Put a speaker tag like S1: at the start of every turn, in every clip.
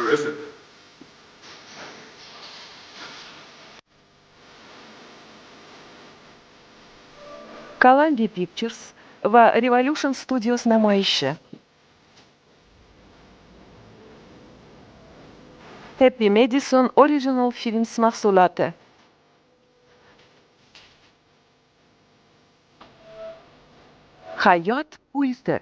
S1: Terrific.
S2: Columbia Pictures va Revolution Studios namoyishi. Happy Madison Original Films mahsuloti. Hayot pulti.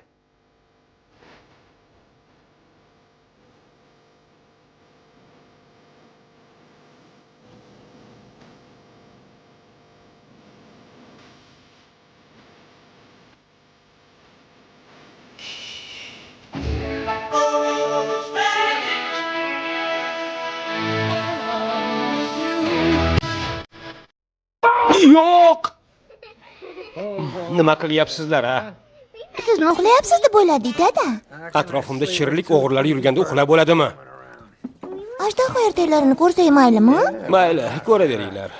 S3: Yo'q! Nima qilyapsizlar, ha?
S4: Siz nima qilyapsiz deb o'yladi, dada.
S3: Atrofimda shirinlik o'g'irlari yurganda uxlab bo'ladimi?
S4: Ajdaho ertaklarini ko'rsak maylimi?
S3: Mayli, ko'raveringlar.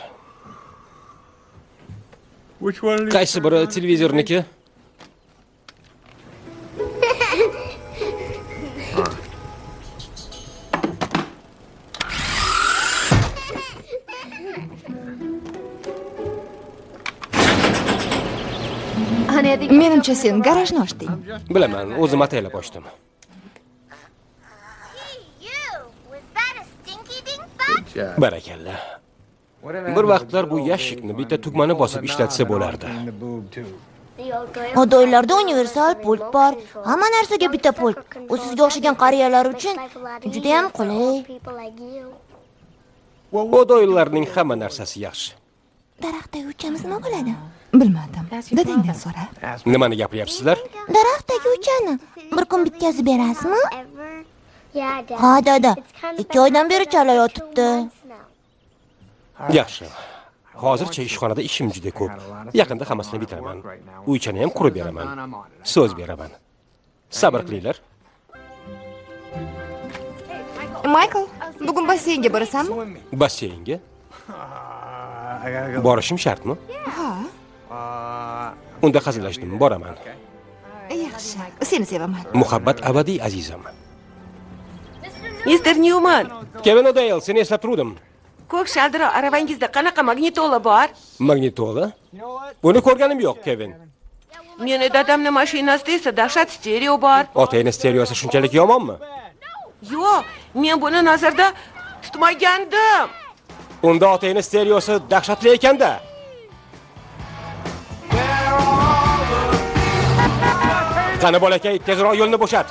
S3: Qaysi biri televizorniki?
S5: Menimcha sen garajni ochding.
S3: Bilaman, o'zim ataylab ochdim. Barakalla. Bir vaqtlar bu yashikni bitta tugmani bosib ishlatsa bo'lardi.
S4: Odoylarda universal pult bor. Hamma narsaga bitta pult. U sizga o'xshagan qariyalar uchun juda ham qulay.
S3: Odoylarning hamma narsasi yaxshi.
S4: Daraxtdagi uchamiz nima bo'ladi?
S5: Bilmadim. Dadangdan so'ra.
S3: Nimani gapiryapsizlar?
S4: Daraxtdagi uchani bir kun bitkazib berasizmi? Ha, dada. 2 oydan beri chala yotibdi.
S3: Yaxshi. Hozircha ishxonada ishim juda ko'p. Yaqinda hammasini bitiraman. Uychani ham qurib beraman. So'z beraman. Sabr qilinglar.
S5: Michael, bugun basseynga borasanmi?
S3: Basseynga? Borishim shartmi?
S5: Ha.
S3: Unda hazillashdim, boraman.
S5: Yaxshi. Seni sevaman.
S3: Muhabbat abadiy azizam.
S2: Mr. Newman,
S3: Kevin O'Dale, seni eslab turdim.
S2: ko'k shaldiro aravangizda qanaqa magnitola bor?
S3: Magnitola? Buni ko'rganim yo'q, Kevin.
S2: Meni dadamning mashinasida esa dahshat stereo bor.
S3: Otangning stereosi shunchalik yomonmi?
S2: Yo'q, men buni nazarda tutmagandim.
S3: Unda otangning stereosi dahshatli ekanda. Qani bolakay, tezroq yo'lni bo'shat.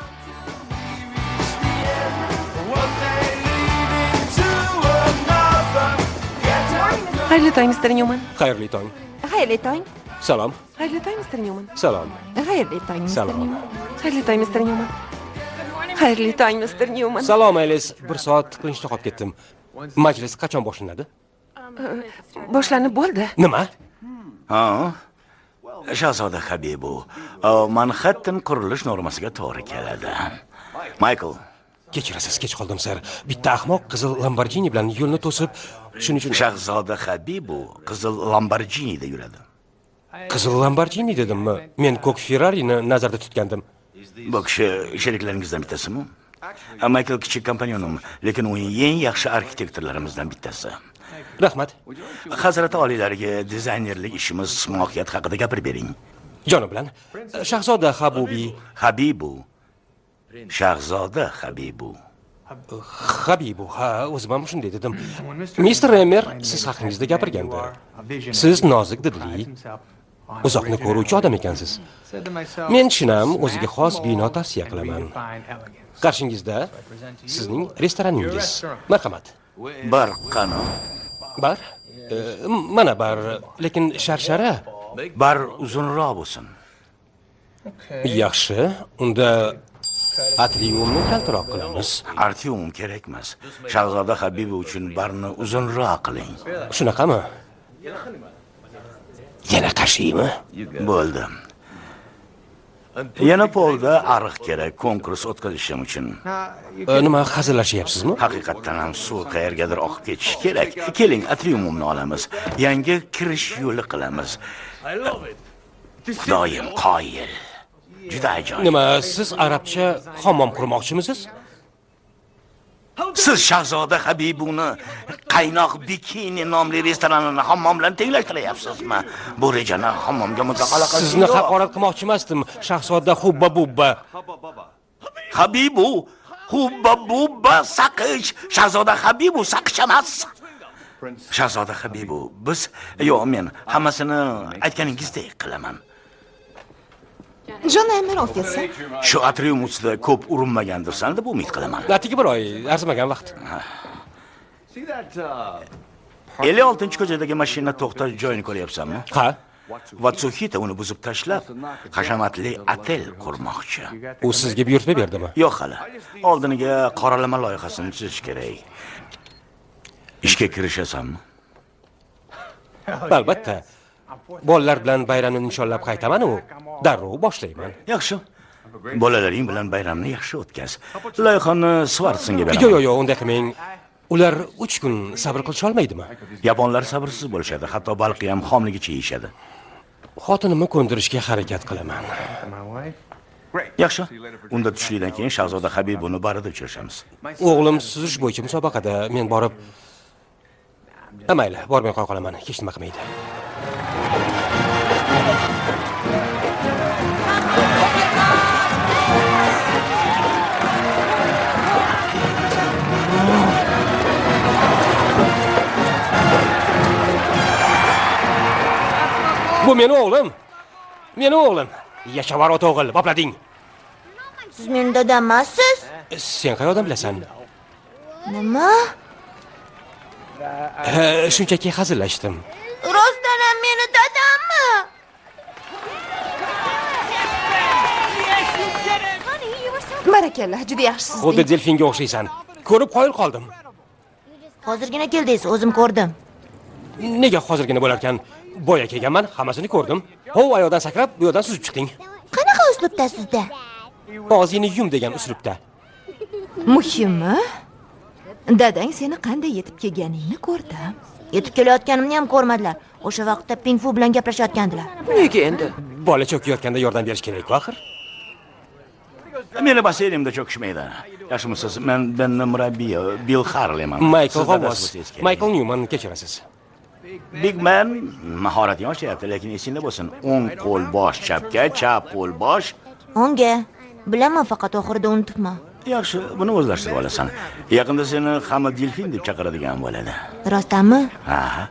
S2: Xayrli tong, Mr. Newman.
S3: Xayrli tong.
S5: Xayrli tong.
S3: Salom.
S2: Xayrli tong, Mr. Newman.
S3: Salom.
S5: Xayrli tong, Mr.
S3: Salom.
S5: Newman.
S2: Xayrli tong, Mr. Newman. Xayrli tong, Mr. Newman.
S3: Salom, Aylis. 1 soat tiqinchda qolib ketdim. Majlis qachon boshlanadi?
S2: Boshlanib bo'ldi.
S3: Nima?
S6: Ha? Shahzoda Habibu, Manhattan qurilish normasiga to'g'ri keladi. Michael,
S3: Kechirasiz, kech qoldim, sir. Bitta ahmoq qizil Lamborghini bilan yo'lni to'sib, shuning uchun
S6: Shahzoda Habibu qizil Lamborghini'da yuradi.
S3: qizil Lamborghini dedimmi? Men ko'k Ferrari'ni nazarda tutgandim.
S6: Bu kishi sheriklaringizdan bittasimi? Michael kichik kompanyonim, lekin u eng yaxshi arxitektorlarimizdan bittasi.
S3: Rahmat.
S6: Hazrati oliylariga dizaynerlik ishimiz mohiyat haqida gapirib bering.
S3: Jonim bilan Shahzoda Habibu.
S6: Habibu. Shahzoda Habibu.
S3: Habibu, ha, o'zim ham shunday dedim. Mr. Remer siz haqingizda gapirgandi. Siz nozik didli, uzoqni ko'ruvchi odam ekansiz. Men shinam o'ziga xos bino tavsiya qilaman. Qarshingizda sizning restoraningiz. Marhamat.
S6: Bir qano.
S3: Bar? Mana bar, lekin sharshara.
S6: Bar uzunroq bo'lsin.
S3: Yaxshi, unda atriumni kaltaroq qilamiz.
S6: Artium kerak emas. Shahzoda Habibu uchun barni uzunroq qiling.
S3: Shunaqami? Yana qashiymi?
S6: Bo'ldi. Yana polda ariq kerak konkurs o'tkazishim uchun.
S3: Nima hazillashyapsizmi?
S6: Haqiqatdan ham suv qayergadir oqib ketishi kerak. Keling, atriumni olamiz. Yangi kirish yo'li qilamiz. Xudoyim qoyil. Juda ajoyib.
S3: Nima, siz arabcha hammom qurmoqchimisiz?
S6: Siz Shahzoda Habibuni qaynoq bikini nomli restoranini hammom bilan tenglashtiryapsizmi? Bu rejani hammomga mutlaqo aloqasi yo'q.
S3: Sizni haqorat qilmoqchi emasdim, Shahzoda Hubba Bubba.
S6: Habibu, Hubba Bubba saqish. Shahzoda Habibu saqish emas. Shahzoda Habibu, biz, men hammasini aytganingizdek qilaman.
S5: Jon Emmer ofisi.
S6: Shu atrium ustida ko'p urinmagandirsan deb umid qilaman.
S3: Atigi bir oy arzimagan vaqt.
S6: 56-ko'chadagi mashina to'xtash joyini ko'ryapsanmi?
S3: Ha,
S6: Vatsuhita uni buzib tashlab, hashamatli otel qurmoqchi.
S3: u sizga buyurtma berdimi?
S6: Yo'q hali. Oldiniga qoralama loyihasini tuzish kerak. Ishga kirishasanmi?
S3: Albatta. Bolalar bilan bayramni nishonlab qaytaman-u, darrov boshlayman.
S6: Yaxshi. Bolalaring bilan bayramni yaxshi o'tkaz. Loyihani Svartsinga beraman.
S3: Yo'q, unday qilmang. Ular 3 kun sabr qilisha olmaydimi?
S6: Yaponlar sabrsiz bo'lishadi, hatto baliqni ham xomligicha yeyishadi.
S3: Xotinimni ko'ndirishga harakat qilaman.
S6: Yaxshi. Unda tushlikdan keyin Shahzoda Habibuni barida uchrashamiz.
S3: O'g'lim suzish bo'yicha musobaqada, men borib mayli, bormay qo'ya qolaman. Hech nima qilmaydi. Bu meni o'g'lim. Meni o'g'lim. Yashavar ota o'g'il, boplading.
S4: Siz meni dadam emassiz?
S3: Sen qayerdan bilasan?
S4: Nima?
S3: Shunchaki hazillashdim.
S4: Rostdan ham meni dadammi?
S5: Barakallah, juda yaxshisiz.
S3: Xuddi delfinga o'xshaysan. Ko'rib qoyil qoldim.
S4: Hozirgina keldingiz, o'zim ko'rdim.
S3: Nega hozirgina bo'larkan? Boya kelganman, hammasini ko'rdim. Hov, ayoqdan sakrab, bu yoqdan suzib chiqding.
S4: Qanaqa uslubda sizda?
S3: Og'zingni yum degan uslubda.
S5: Muhimi, dadang seni qanday yetib kelganingni ko'rdi.
S4: Yetib kelayotganimni ham ko'rmadilar. O'sha vaqtda Pingfu bilan gaplashayotgandilar.
S2: Nega endi?
S3: Bola cho'kayotganda yordam berish kerak-ku axir.
S6: Meni basseynimda cho'kishmaydi. Yaxshimisiz? Men murabbiy Bill Harleyman.
S3: Michael G'avvos. Michael Newman, kechirasiz.
S6: Big Man mahoratini oshyapti, lekin esingda bo'lsin. O'ng qo'l bosh chapga, chap qo'l bosh.
S4: Onga bilaman, faqat oxirida unutibman.
S6: Yaxshi, buni o'zlashtirib olasan. Yaqinda seni hamma delfin deb chaqiradigan bo'ladi.
S4: Rostdanmi?
S6: Ha.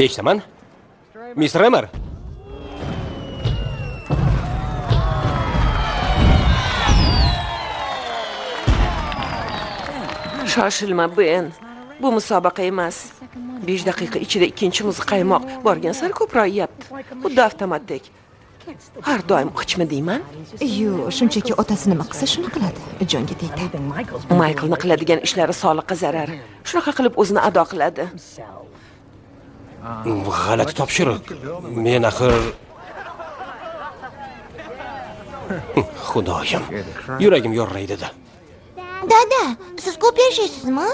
S3: Eshitaman. Mr. Emmer.
S2: Shoshilma, Ben. Bu musobaqa emas. 5 daqiqa ichida ikkinchi muz qaymoq borgan sari ko'proq yeyapti. Xuddi avtomatdek. Har doim qichmi deyman?
S5: Yo'q, shunchaki otasi nima qilsa shuni qiladi. Jonga tegdi.
S2: Michaelni qiladigan ishlari sog'liqqa zarar. Shunaqa qilib o'zini ado qiladi.
S3: G'alati topshiriq. Men axir Xudoyim. Yuragim yorraydi-da.
S4: Dada, siz ko'p yashaysizmi?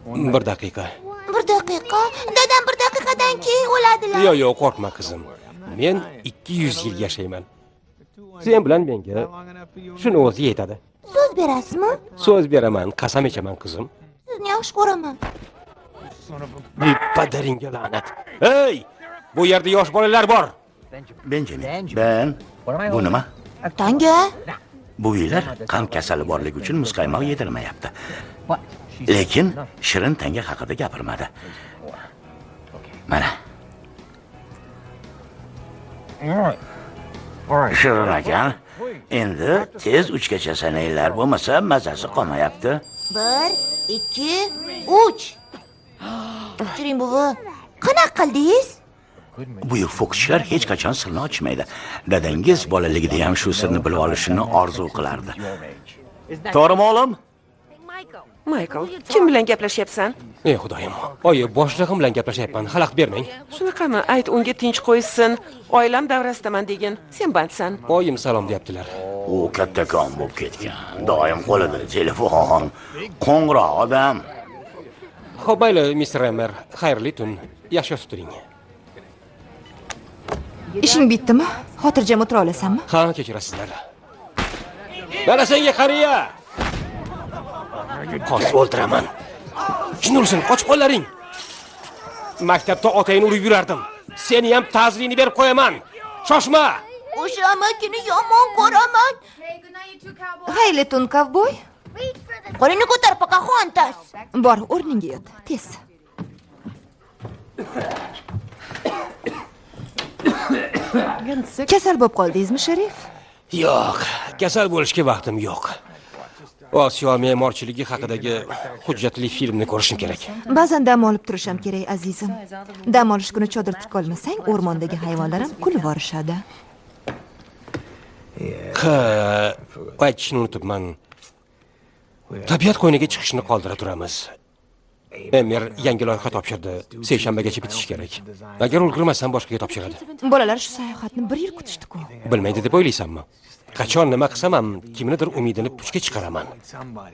S3: 1 daqiqa.
S4: 1 daqiqa? Dadam 1 daqiqadan keyin o'ladilar.
S3: Yo'q, qo'rqma qizim. Men 200 yil yashayman. Sen bilan menga shuni o'zi yetadi.
S4: So'z berasizmi?
S3: So'z beraman, qasam ichaman qizim.
S4: Sizni yaxshi ko'raman.
S3: Padaringga la'nat. Hey! Bu yerda yosh bolalar bor.
S6: Benjamin. Ben. Bu nima?
S4: Tanga?
S6: Bu yillar qand kasali borligi uchun muzqaymoq yedirmayapti. Lekin shirin tanga haqida gapirmadi. Mana. Shirin ekan. Endi tez 3 gacha sanaylar, bo'lmasa mazasi qolmayapti.
S4: 1, 2, 3. Kechiring buvi. Qanaqa qildingiz?
S6: Buyuk fokuschilar hech qachon sirni ochmaydi. Dadangiz bolaligida ham shu sirni bilib olishini orzu qilardi. To'g'rimi o'g'lim?
S2: Michael, kim bilan gaplashyapsan?
S3: Ey xudoyim, oyi boshlig'im bilan gaplashyapman. Xalaqit bermang.
S2: Shunaqami? Ayt unga tinch qo'ysin. Oilam davrasidaman degin. Sen bandsan.
S3: Oyim salom deyaptilar.
S6: U kattakon bo'lib ketgan. Doim qo'lida telefon, qo'ng'iroq odam.
S3: Xo'p, mayli, Mr. Emmer, xayrli tun. Yaxshi yotib turing.
S5: Ishing bitdimi? Xotirjam o'tira olasanmi?
S3: Ha, kechirasizlar. Mana senga qariya. Hozir o'ldiraman. Jinursin, qochib qollaring. Maktabda otangni urib yurardim. Seni ham ta'zirini berib qo'yaman. Shoshma.
S4: O'sha amakini yomon ko'raman.
S5: Xayli tun kovboy.
S4: Qo'lini ko'tar, Pocahontas.
S5: Bor, o'rningga yot. Tez. Kasal bo'lib qoldingizmi, Sharif?
S3: Yo'q, kasal bo'lishga vaqtim yo'q. Osiyo me'morchiligi haqidagi hujjatli filmni ko'rishim kerak.
S5: Ba'zan dam olib turish ham kerak, azizim. Dam olish kuni chodir tikolmasang, o'rmondagi hayvonlar ham kulib borishadi.
S3: Ha, aytishni unutibman. Tabiat qo'yniga chiqishni qoldira turamiz. Emir yangi loyiha topshirdi. Seshanbagacha bitishi kerak. Agar ulgurmasam boshqaga topshiradi.
S5: Bolalar shu sayohatni 1 yil kutishdi-ku.
S3: Bilmaydi deb o'ylaysanmi? Qachon nima qilsam ham kimnidir umidini puchga chiqaraman.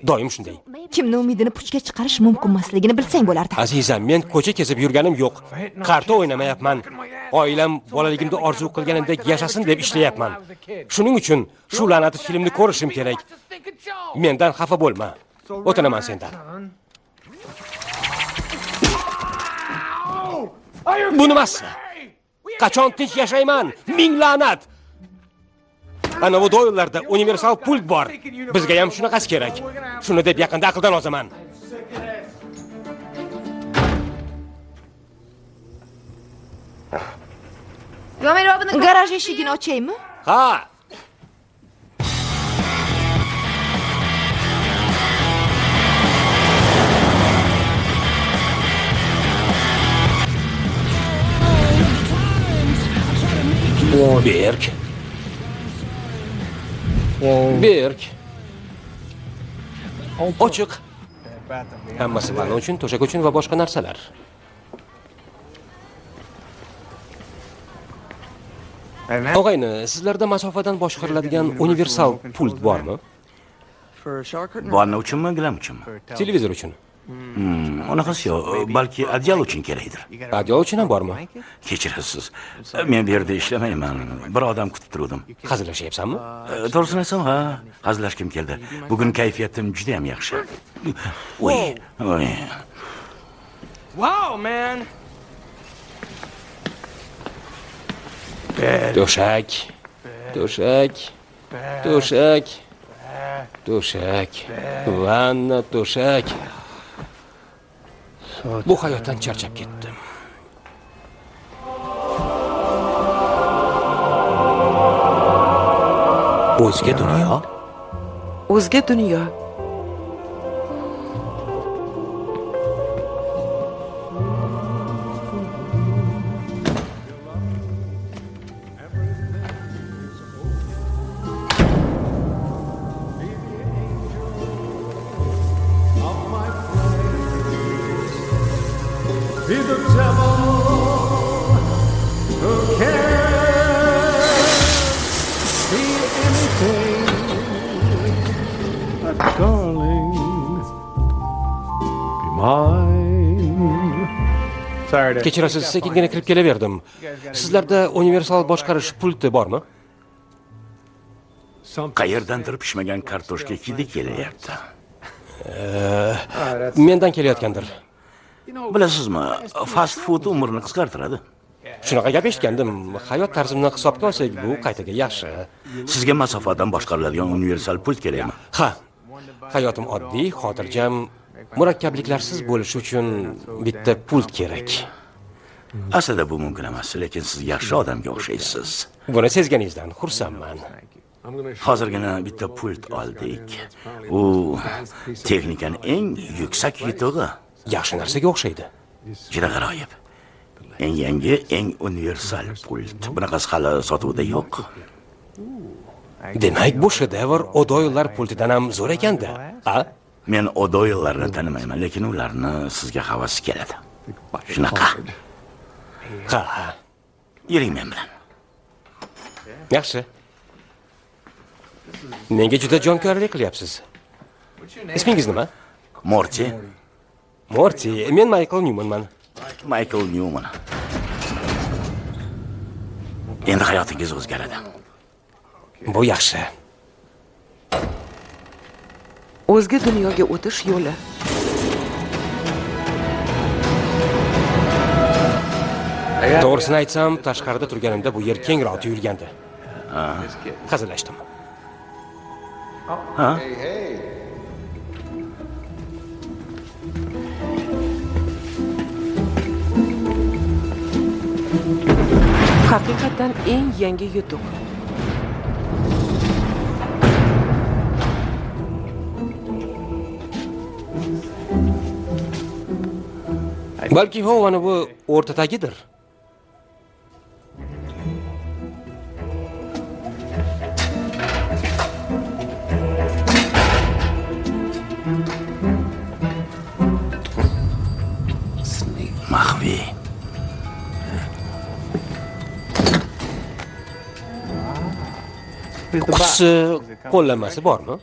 S3: Doim shunday.
S5: Kimni umidini puchga chiqarish mumkin emasligini bilsang bo'lardi.
S3: Azizam, men ko'cha kezib yurganim yo'q. Qarta o'ynamayapman. Oilam bolaligimda orzu qilganimdek yashasin deb ishlayapman. Shuning uchun shu la'nati filmni ko'rishim kerak. Mendan xafa bo'lma. O'tinaman sendan. Bu nimasi? Qachon tinch yashayman? Ming la'nat. Ana bu doyillarda universal pult bor. Bizga ham shunaqasi kerak. Shuni deb yaqinda aqldan ozaman.
S5: Garaj eshigini ochaymi?
S3: Ha. Berk. Berk. Ochiq. Hammasi vano uchun, to'shak uchun va boshqa narsalar. Og'ayni, sizlarda masofadan boshqariladigan universal pult bormi?
S6: Vanna uchunmi, gilam uchunmi?
S3: Televizor uchun.
S6: Unaqasi yo'q, balki adyal uchun kerakdir.
S3: Radio uchun ham bormi?
S6: Kechirasiz. Men bu yerda ishlamayman. Bir odam kutib turdim.
S3: Hazillashyapsanmi?
S6: To'g'risini aytsam, ha, hazillashkim keldi. Bugun kayfiyatim juda ham yaxshi. Voy, voy.
S3: Wow, man. To'shak. To'shak. To'shak. To'shak. Vanna to'shak. Bu hayotdan charchab ketdim.
S6: O'zga dunyo?
S2: O'zga dunyo.
S3: Kechirasiz, sekingina kirib kelaverdim. Sizlarda universal boshqarish pulti bormi?
S6: Qayerdandir pishmagan kartoshka hidi kelyapti.
S3: Mendan kelayotgandir.
S6: Bilasizmi, fast food umrni qisqartiradi.
S3: Shunaqa gap eshitgandim. Hayot tarzimni hisobga olsak, bu qaytaga yaxshi.
S6: Sizga masofadan boshqariladigan universal pult kerakmi?
S3: Ha. Hayotim oddiy, xotirjam, murakkabliksiz bo'lishi uchun bitta pult kerak.
S6: Aslida bu mumkin emas, lekin siz yaxshi odamga o'xshaysiz.
S3: Buni sezganingizdan xursandman.
S6: Hozirgina bitta pult oldik. U texnikaning eng yuksak yutug'i.
S3: Yaxshi narsaga o'xshaydi.
S6: Juda g'aroyib. Eng yangi, eng universal pult. Bunaqasi hali sotuvda yo'q.
S3: Demak, bu shedevr O'doyillar pultidan ham zo'r ekanda. Ha?
S6: Men O'doyillarni tanimayman, lekin ularni sizga havasi keladi. Shunaqa.
S3: Ha.
S6: Yuring men bilan.
S3: Yaxshi. Menga juda jonkorlik qilyapsiz. Ismingiz nima?
S6: Morti.
S3: Morti, men Michael Newmanman.
S6: Michael Newman. Endi hayotingiz o'zgaradi.
S3: Bu yaxshi.
S2: o'zga dunyoga o'tish yo'li.
S3: To'g'risini aytsam, tashqarida turganimda bu yer kengroq tuyulgandi. Hazillashdim.
S6: Ha?
S2: Haqiqatan eng yangi yutuq.
S3: Balki Hovani bu o'rtadagidir.
S6: Maxfiy.
S3: Qutisi, qo'llanmasi bormi?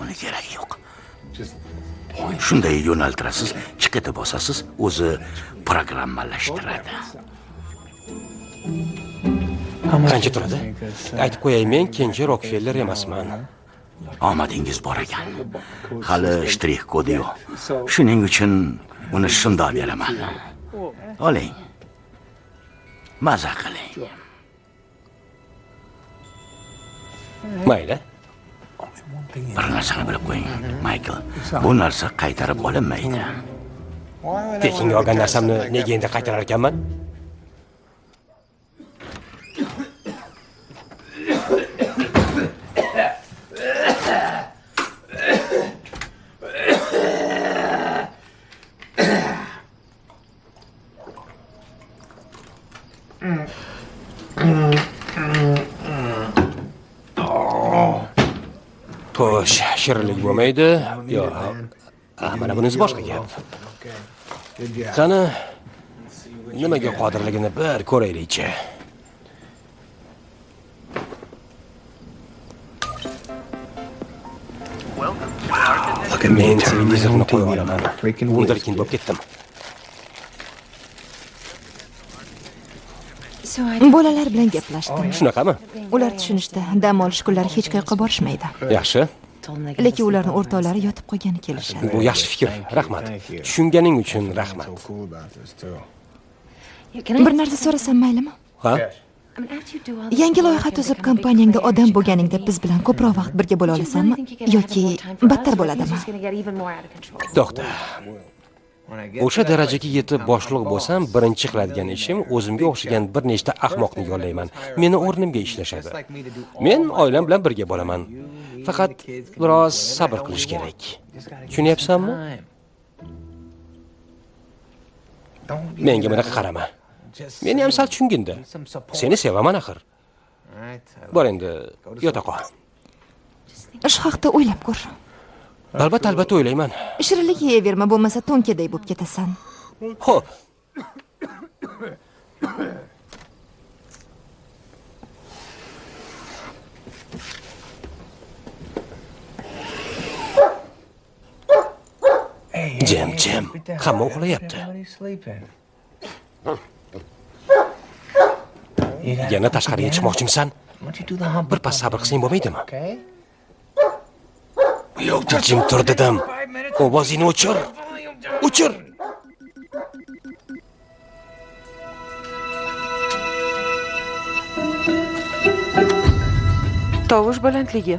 S6: Uni keragi yo'q. Shunday yo'naltirasiz, chiqita bosasiz, o'zi programmalashtiradi.
S3: Qancha turadi? Aytib qo'yay, men Kenji Rockefeller emasman.
S6: Omadingiz bor ekan. Hali shtrix kodi yo'q. Shuning uchun uni shundoq beraman. Oling. Maza qiling.
S3: Mayli.
S6: Bir narsani bilib qo'ying, Michael. Bu narsa qaytarib olinmaydi.
S3: Tekinga olgan narsamni nega endi qaytarar ekanman? Xo'sh, shirinlik bo'lmaydi. Yo'q. Mana bunisi boshqa gap. Qani, nimaga qodirligini bir ko'raylik-chi. Men televizorni qo'yib olaman. Wunderkind bo'lib ketdim.
S5: Bolalar bilan gaplashdim.
S3: Shunaqami?
S5: Ular tushunishdi, dam olish kunlari hech qayerga borishmaydi.
S3: Yaxshi.
S5: Lekin ularning o'rtoqlari yotib qolgani kelishadi.
S3: Bu yaxshi fikr. Rahmat. Tushunganing uchun rahmat.
S5: Bir narsa so'rasam maylimi?
S3: Ha?
S5: Yangi loyiha tuzib kompaniyangda odam bo'lganingda biz bilan ko'proq vaqt birga bo'la olasanmi yoki battar bo'ladimi?
S3: To'xta. O'sha darajaga yetib boshliq bo'lsam, birinchi qiladigan ishim o'zimga o'xshagan bir nechta ahmoqni yollayman. Meni o'rnimga ishlashadi. Men oilam bilan birga bo'laman. Faqat biroz sabr qilish kerak. Tushunyapsanmi? Menga bunaqa qarama. Meni ham sal tushunginda. Seni sevaman axir. Bor endi, yota qol.
S5: Ish haqida o'ylab ko'r.
S3: Albatta o'ylayman.
S5: Shirinlik yeyaverma, bo'lmasa to'nkaday bo'lib ketasan.
S3: Xo'p. Jim, hamma uxlayapti. Yana tashqariga chiqmoqchimisan? Bir pas sabr qilsang bo'lmaydimi? Jim tur dedim. Ovozingni o'chir. O'chir.
S2: Tovush balandligi.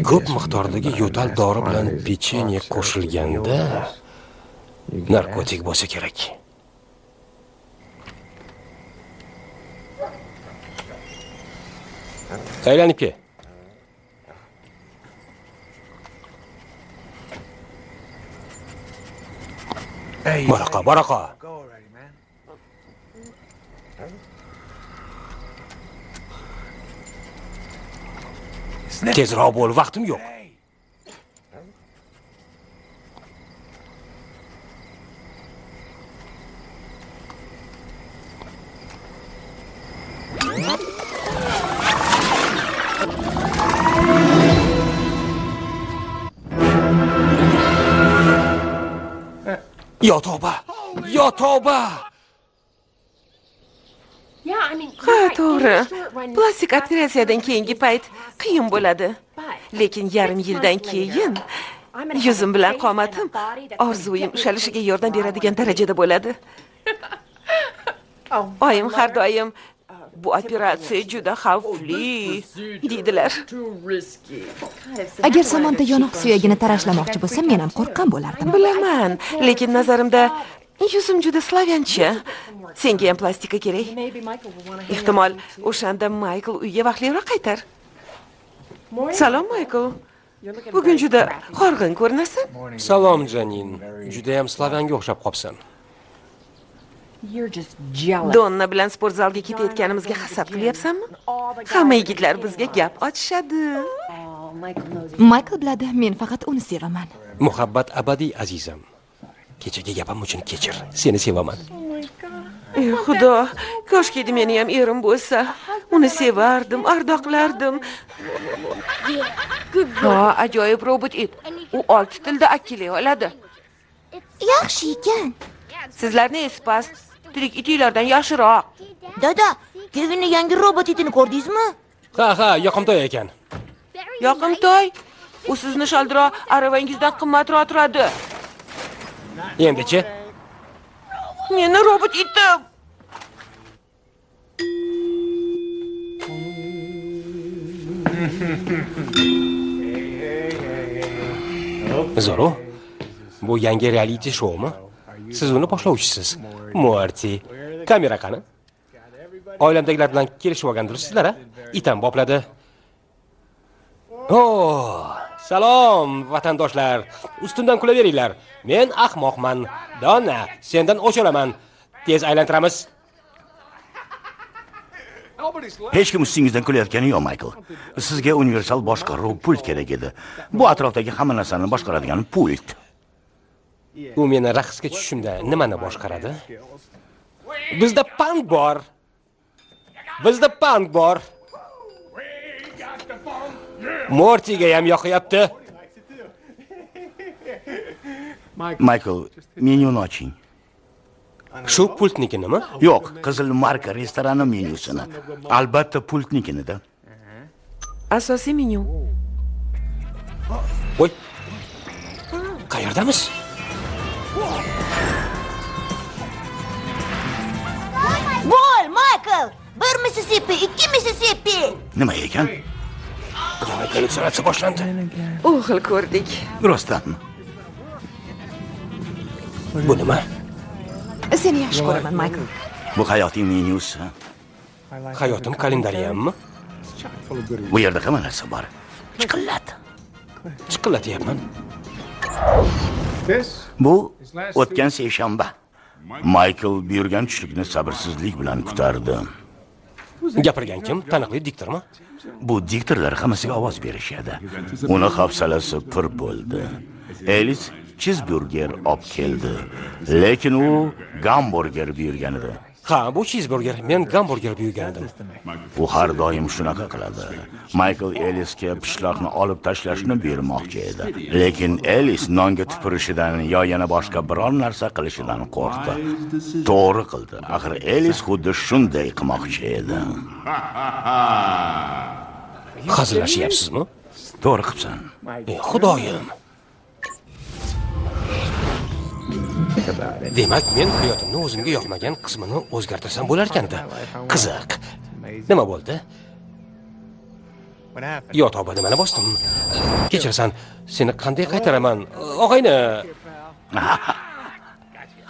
S3: Ko'p miqdordagi yo'tal dori bilan pechenye qo'shilganda narkotik bo'lsa kerak. Aylanib kel. Baraqa. Tezroq bo'l, vaqtim yo'q. Yo tavba. Yo tavba.
S2: Ha, to'g'ri. Plastik operatsiyadan keyingi payt qiyin bo'ladi. Lekin yarim yildan keyin yuzim bilan qomatim orzuim ushalishiga yordam beradigan darajada bo'ladi. Oyim har doim bu operatsiya juda xavfli deydilar.
S5: Agar somonda yonoq suyagini tarashlamoqchi bo'lsa, men ham qo'rqqan bo'lardim.
S2: Bilaman, lekin nazarimda yuzim juda slavyancha. Senga ham plastika kerak. Ehtimol o'shanda Michael uyga vaqtliroq qaytar. Salom, Michael. Bugun juda horg'in ko'rinasan.
S3: Salom, Janin. Juda ham slavanga o'xshab qopsan.
S2: Donna bilan sport zalga ketayotganimizga hasad qilyapsanmi? Hamma yigitlar bizga gap ochishadi.
S5: Michael biladi, men faqat uni sevaman.
S3: Muhabbat abadiy azizam. Kechagi gapim uchun kechir. Seni sevaman.
S2: Ey Xudo, koshki meni ham erim bo'lsa, uni sevardim, ardoqlardim. Ha, ajoyib robot it. U 6 tilda akkilay oladi.
S4: Yaxshi ekan.
S2: Sizlarni espas, tirik itinglardan yaxshiroq.
S4: Dada, Kevinning yangi robot itini ko'rdingizmi?
S3: Ha, yoqimtoy ekan.
S2: Yoqimtoy, u sizni shaldiro aravangizdan qimmatroq turadi.
S3: Endi-chi?
S2: Meni robot itim.
S3: Zoru, bu yangi reality showmi? Siz uni boshlovchisiz. Morty, kamera qani? Oilamdagilar bilan kelishib olgandirsizlar-a? Itam bopladi. Salom, vatandoshlar. Ustimdan kulaveringlar. Men ahmoqman. Donna, sendan o'ch olaman. Tez aylantiramiz.
S6: Hech kim ustingizdan kulayotgani yo'q, Michael. Sizga universal boshqaruv pult kerak edi. Bu atrofdagi hamma narsani boshqaradigan pult.
S3: U meni raqsga tushishimda nimani boshqaradi? Bizda pand bor. Mortiga ham yoqyapti.
S6: Michael, menyuni oching.
S3: Shu pultnikinimi?
S6: Yo'q, Qizil Marka restorani menyusini. Albatta pultnikinida.
S2: Asosiy menyu.
S3: Voy. Qayerdamiz?
S4: Gol, Michael! 1 Mississippi, 2 Mississippi.
S6: Nima ekan?
S3: Yana gallyutsinatsiya boshlandi.
S2: O'g'il ko'rdik.
S6: Rostdanmi?
S3: Bu nima?
S5: Seni yaxshi ko'raman, Michael.
S6: Bu hayotiy menyusi.
S3: Hayotim kalendariyammi?
S6: Bu yerda hamma narsa bor. Chiqillat.
S3: Chiqillatyapman.
S6: Bu o'tgan seshanba. Michael buyurgan tushlikni sabrsizlik bilan kutardi.
S3: Gapirgan kim? Taniqli diktormi?
S6: Bu diktorlar hammasiga ovoz berishadi. Uni hafsalasi pir bo'ldi. Elis cheeseburger olib keldi, lekin u gamburger buyurgan edi.
S3: Ha, bu cheeseburger, men gamburger buyurgan edim.
S6: U har doim shunaqa qiladi. Michael Ellisga pishloqni olib tashlashni buyurmoqchi edi, lekin Ellis nonga tupurishidan yo yana boshqa biror narsa qilishidan qo'rqdi. To'g'ri qildi. Axir Ellis xuddi shunday qilmoqchi edi.
S3: Hazillashyapsizmi?
S6: To'g'ri qilibsan.
S3: Xudoyim. Demak, men hayotimning o'zimga yoqmagan qismini o'zgartirsam bo'lar ekanda. Qiziq. Nima bo'ldi? Yo tavba, nimani bosdim? Kechirasan, seni qanday qaytaraman? Og'ayni.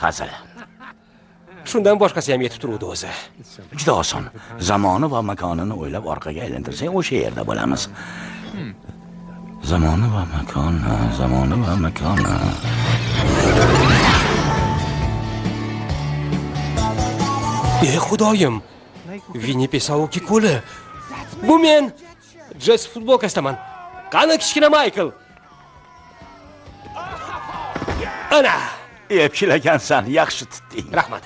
S6: Hazil.
S3: Shundan boshqasi ham yetib turuvdi o'zi.
S6: Juda oson. Zamoni va makonini o'ylab orqaga aylantirsang, o'sha yerda bo'lamiz. Zamoni va makoni.
S3: Xudoyim. Winnie Pesauki ko'li. Bu men jazz futbolkasidaman. Qani kichkina Michael? Ana!
S6: Epchilagansan, yaxshi tutding.
S3: Rahmat.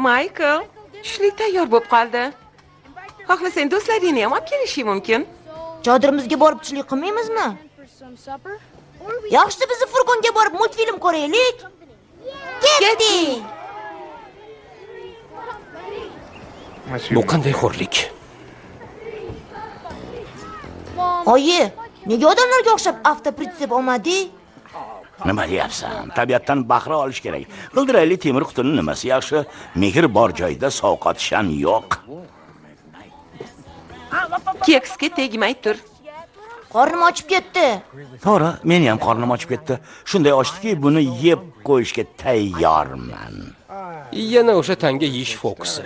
S2: Michael, tushlik tayyor bo'lib qoldi. Xohlasang do'stlaringni ham olib kelishing mumkin.
S4: Chodirimizga borib tushlik qilmaymizmi? Yaxshisi bizni furgonga borib multfilm ko'raylik. Keting.
S3: Bu qanday xo'rlik?
S4: Oyi, nega odamlarga o'xshab avtopritsep olmading?
S6: Nima deyapsan? Tabiatdan bahra olish kerak. G'ildirayli temir qutining nimasi yaxshi? Mehr bor joyda sovqotishan yo'q.
S2: Keksga tegmay tur.
S4: Qornim ochib ketdi.
S6: To'g'ri, meni ham qornim ochib ketdi. Shunday ochdiki, buni yeb qo'yishga tayyorman.
S3: Yana o'sha tanga yeyish fokusi.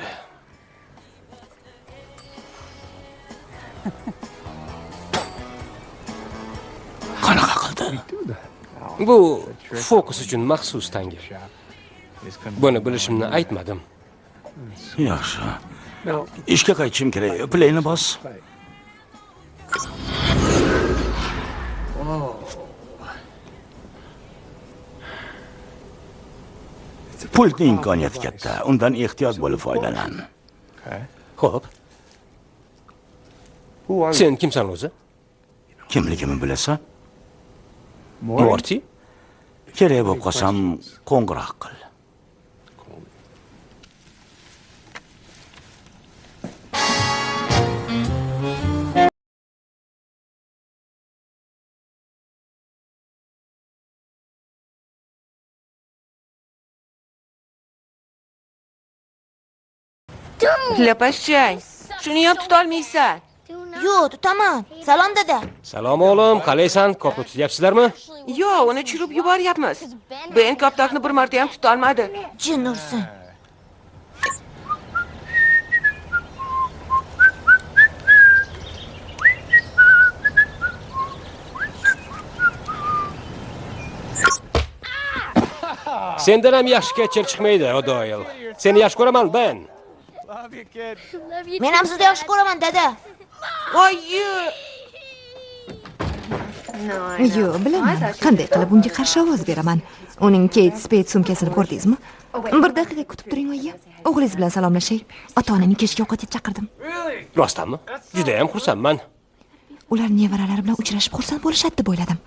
S6: Qanaqa qildi?
S3: Bu fokus uchun maxsus tanga. Buni bilishimni aytmadim.
S6: Yaxshi. Ishga qaytishim kerak. Playni bos. Pultning imkoniyati katta. Undan ehtiyot bo'lib foydalan.
S3: Xo'p. Sen kimsan o'zi?
S6: Kimligimni bilasan?
S3: Morty?
S6: Kerak bo'lib qolsam, qo'ng'iroq qil.
S2: Lapashchay. Shuni ham tutolmaysan.
S4: Yo'q, tutaman. Salom dada.
S3: Salom o'g'lim, qalaysan? Kopni tutyapsizlarmi?
S2: Yo'q, uni tushirib yuboryapmiz. Ben koptokni bir marta ham tutolmadi.
S4: Jin ursin.
S3: Sendan ham yaxshi ketchir chiqmaydi, O'Doyle. Seni yaxshi ko'raman, Ben.
S4: Men ham sizni yaxshi ko'raman, dada.
S2: Oyi!
S5: Yo'q, bilaman. Qanday qilib unga qarshi ovoz beraman? Uning Kate Spade sumkasini ko'rdingizmi? Bir daqiqa kutib turing, oyi. O'g'lingiz bilan salomlashing. Ota-onamni kechki ovqatga chaqirdim.
S3: Rostdanmi? Juda ham xursandman.
S5: Ular nevaralari bilan uchrashib xursand bo'lishadi deb o'yladim.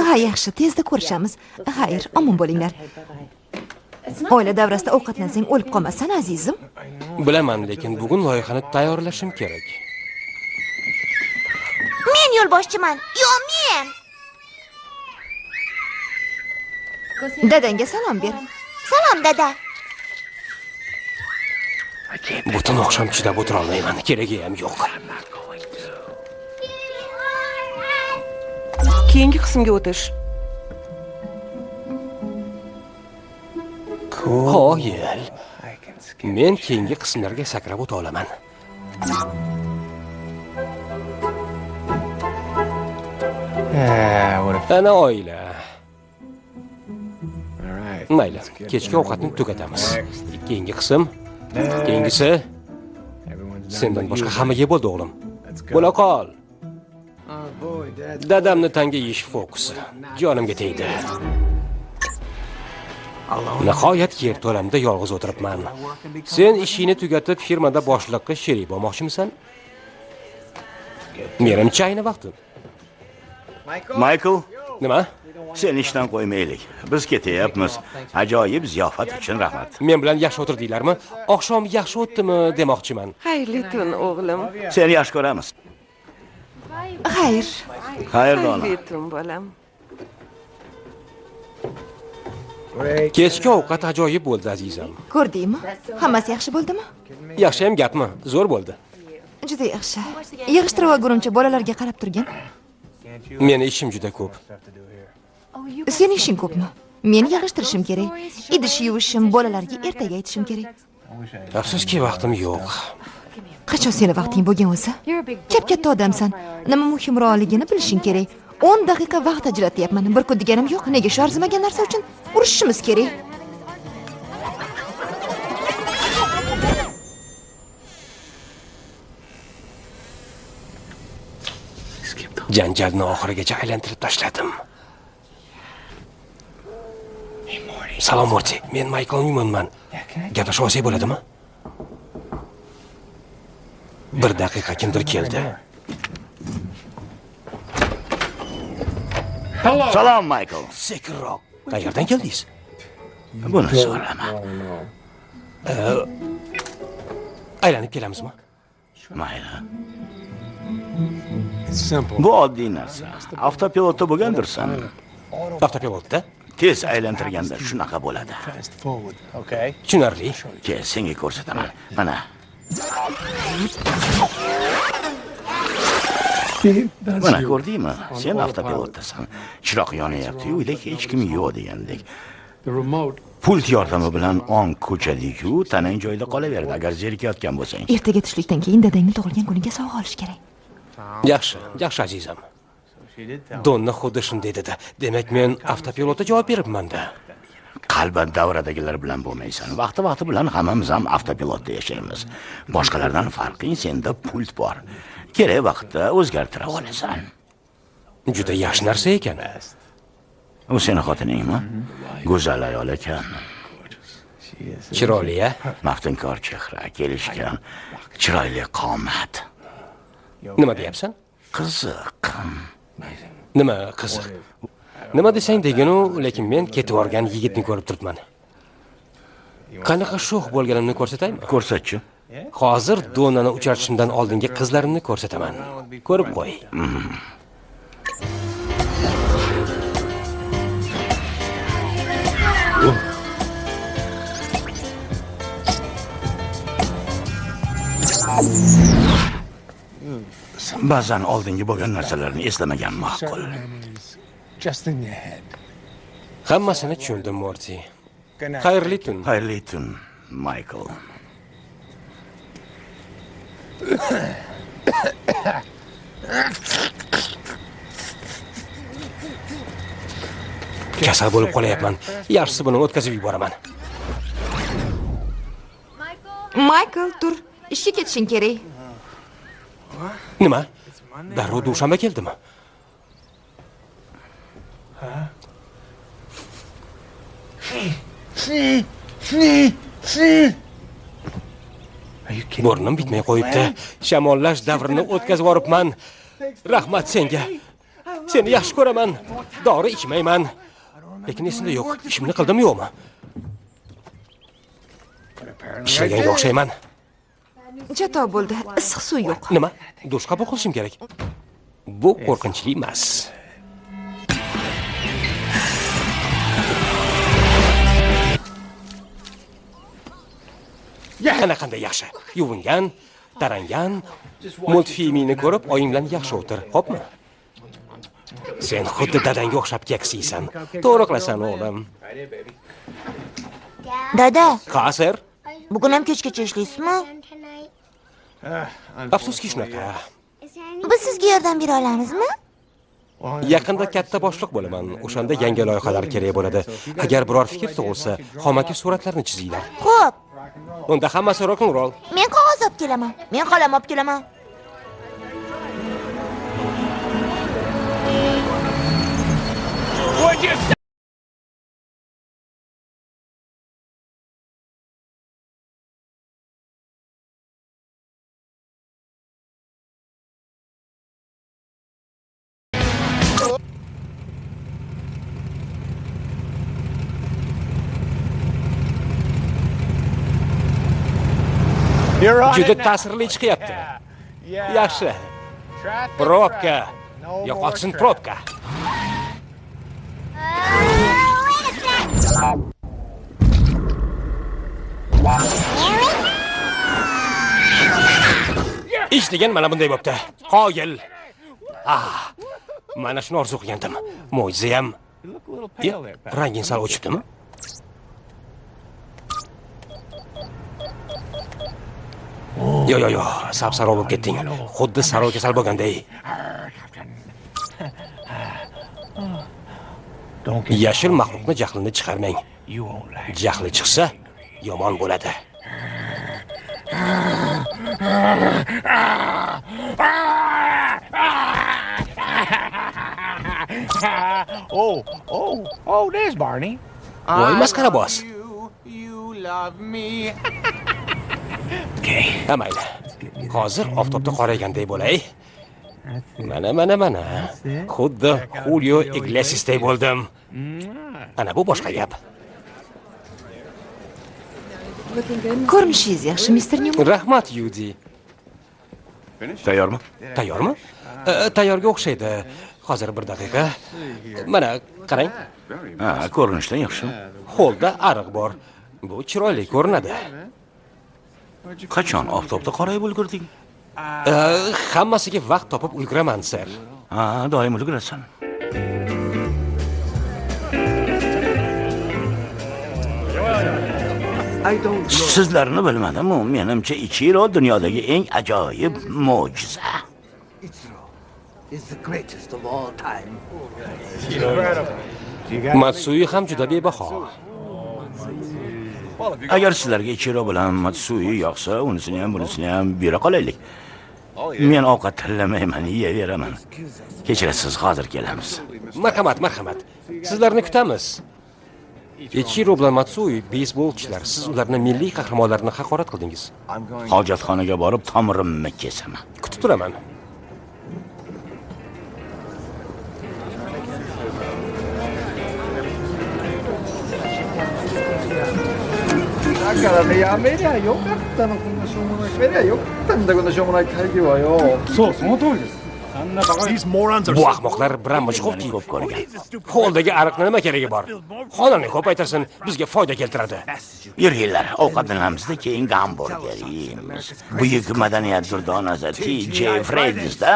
S5: Ha, yaxshi, tezda ko'rishamiz. Xayr, omon bo'linglar. Oila davrasida ovqatlansang o'lib qolmasan, azizim.
S3: Bilaman, lekin bugun loyihani tayyorlashim kerak.
S4: Men yo'lboshchiman. Yo'q, men.
S5: Dadangga salom ber.
S4: Salom, dada.
S3: Butun oqshom chidab o'tira olmayman. Keragi ham yo'q.
S2: Keyingi qismga o'tish.
S3: Qoyil. Men keyingi qismlarga sakrab o'ta olaman. Ana oila. Mayli, kechki ovqatni tugatamiz. Keyingi qism, keyingisi. Sendan boshqa hammaga bo'ldi, o'g'lim. Bo'la qol. Dadamni tanga yeyish fokusi. Jonimga tegdi. Nihoyat yer to'lamda yolg'iz o'tiribman. Sen ishingni tugatib firmada boshliqqa sherik bo'lmoqchimisan? Menimcha ayni vaqtim.
S6: Michael,
S3: Nima?
S6: sen ishdan qo'ymaylik. Biz ketyapmiz. Ajoyib ziyofat uchun rahmat.
S3: Men bilan yaxshi o'tirdinglarmi? Oqshom yaxshi o'tdimi demoqchiman.
S2: Xayrli tun, o'g'lim.
S6: Seni yaxshi ko'ramiz.
S5: Xayr.
S6: Xayr, dona.
S2: Xayrli tun, bolam.
S3: Kechki ovqat ajoyib bo'ldi, azizam.
S5: Ko'rdingmi? Hammasi yaxshi bo'ldimi?
S3: Yaxshi ham gapmi? Zo'r bo'ldi.
S5: Juda yaxshi. Yig'ishtirib olgunimcha bolalarga qarab turgin.
S3: Meni ishim juda ko'p.
S5: Sening ishing ko'pmi? Men yig'ishtirishim kerak. Idish yuvishim, bolalarga ertaga aytishim kerak.
S3: Afsuski vaqtim yo'q.
S5: Qachon seni vaqting bo'lgan o'zi? Kap-katta odamsan. Nima muhimroqligini bilishing kerak. 10 daqiqa vaqt ajratyapman. Bir kun deganim yo'q. Nega shu arzimagan narsa uchun urushishimiz kerak?
S3: Janjalni oxirigacha aylantirib tashladim. Salom, Morty. Men Michael Newmanman. Gaplashib olsak bo'ladimi? Bir daqiqa kimdir keldi.
S6: Salom, Michael.
S3: Sekinroq. Qayerdan keldingiz?
S6: Buni so'rama.
S3: Aylanib kelamizmi?
S6: Mayli. Bu oddiy narsa. Avtopilotda bo'lgandirsan.
S3: Avtopilotda?
S6: Tez aylantirganda shunaqa bo'ladi.
S3: Tushunarli.
S6: Kel, senga ko'rsataman. Mana. Mana ko'rdingmi? Sen avtopilotdasan. Chiroq yonyapti-yu, uyda hech kim yo'q degandek. Pult yordami bilan ong ko'chadiku, tanang joyida qolaverdi agar zerikayotgan bo'lsang.
S5: Ertaga tushlikdan keyin dadangni tug'ilgan kuniga sovg'a olish kerak.
S3: Yaxshi azizam. Donna xuddi shunday dedi. Demak, men avtopilotga javob beribman-da.
S6: Qalban davradagilar bilan bo'lmaysan. Vaqti bilan hammamiz ham avtopilotda yashaymiz. Boshqalardan farqing senda pult bor. Kerak vaqtda o'zgartira olasan.
S3: Juda yaxshi narsa ekan.
S6: U seni xotiningmi? Go'zal ayol ekan.
S3: Chiroyli-a?
S6: Maftunkor chehra, kelishgan, chiroyli qomat.
S3: Nima deyapsan?
S6: Qiziq.
S3: Nima qiziq? Nima desang deginu, lekin men ketib borgan yigitni ko'rib turibman. Qanaqa sho'x bo'lganimni ko'rsataymi?
S6: Ko'rsatchi.
S3: Hozir Donnani uchratishimdan oldingi qizlarimni ko'rsataman. Ko'rib qo'y.
S6: Ba'zan oldingi bo'lgan narsalarni eslamagan ma'qul.
S3: Hammasini tushundim, Morty. Xayrli tun.
S6: Xayrli tun, Michael.
S3: Kasal bo'lib qolyapman. Yaxshisi buni o'tkazib yuboraman.
S5: Michael, tur. Ishga ketishing kerak.
S3: Nima? Darrov dushanba keldimi? Burnim bitmay qo'yibdi. Shamollash davrini o'tkazib yoribman. Rahmat senga. Seni yaxshi ko'raman. Dori ichmayman. Lekin esimda yo'q. Ishimni qildimmi yo'qmi? Ishlaganga o'xshayman.
S5: Chatoq bo'ldi. Issiq suv yo'q.
S3: Nima? Dush qabul qilishim kerak. Bu qo'rqinchli emas. Yana qanday yaxshi. Yuvingan, tarangan, multfilmini ko'rib, oying bilan yaxshi o'tir, xo'pmi? Sen xuddi dadangga o'xshab keksiysan. To'g'ri qilasan, o'g'lim.
S4: Dada,
S3: Qasir,
S4: bugun ham kechgacha ishlaysizmi?
S3: afsuski shunaqa.
S4: Biz sizga yordam bera olamizmi?
S3: Yaqinda katta boshliq bo'laman. O'shanda yangi loyihalar kerak bo'ladi. Agar biror fikr tug'ilsa, xomaki suratlarni chizinglar.
S4: Xo'p,
S3: Unda hammasi rock-and-roll.
S4: men qog'oz olib kelaman. Men qalam olib kelaman.
S3: Juda ta'sirli chiqyapti. Yaxshi. Probka. Yo'qotsin probka. Ish degan mana bunday bo'pti. Qoyil. Mana shuni orzu qilgandim. Mo'jiza ham. Rangin sal o'chibdimi? Yo, sap-saro bo'lib ketding. Xuddi saro kasal bo'lganday. Yashil maxluqni jahlini chiqarmang. Jahli chiqsa, yomon bo'ladi.
S1: Oh, there's Barney.
S3: Voy masxaraboz. Mayli. Hozir oftobda qorayganday bo'lay. Mana. Xuddi Julio Iglesiasday bo'ldim. Ana bu boshqa gap.
S5: Ko'rinishingiz yaxshi, Mr. Newman.
S3: Rahmat, Yudi.
S6: Tayyormi?
S3: Tayyormi? Tayyorga o'xshaydi. Hozir bir daqiqa. Mana, qarang.
S6: Ha, ko'rinishdan yaxshi.
S3: Holda ariq bor. Bu chiroyli ko'rinadi.
S6: Qachon oftobda qorayib ulgurding?
S3: Hammasiga vaqt topib ulguraman, sir.
S6: Ha, doim ulgurasan. Sizlarni bilmadim, menimcha Ichiro dunyodagi eng ajoyib mo'jiza.
S3: Matsui ham juda bebaho.
S6: Agar sizlarga Ichiro bilan Matsui yoqsa, unisini ham bunisini ham bera qolaylik. Men ovqat tanlamayman, yeyaveraman. Kechirasiz, hozir kelamiz.
S3: Marhamat, marhamat. Sizlarni kutamiz. Ichiro bilan Matsui beysbolchilar. Siz ularni milliy qahramonlarini haqorat qildingiz.
S6: Hojatxonaga borib tomirimni kesaman.
S3: Kutib turaman.
S1: だからね、やめりゃよかったの、こんなしょうもない。やめりゃよかったんだ、こんなしょうもない会議はよ。そう、その通りです。あんなバカ。
S3: Bu ahmoqlar bilan mashg'ul ko'p ko'rgan. Holdagi ariqni nima keragi bor? Xonani ko'paytirsin, bizga foyda keltiradi.
S6: Yuringlar, ovqatlanamizda, keyin gamburger yeymiz. Buyuk madaniyat durdonasi T.J. Fredisda.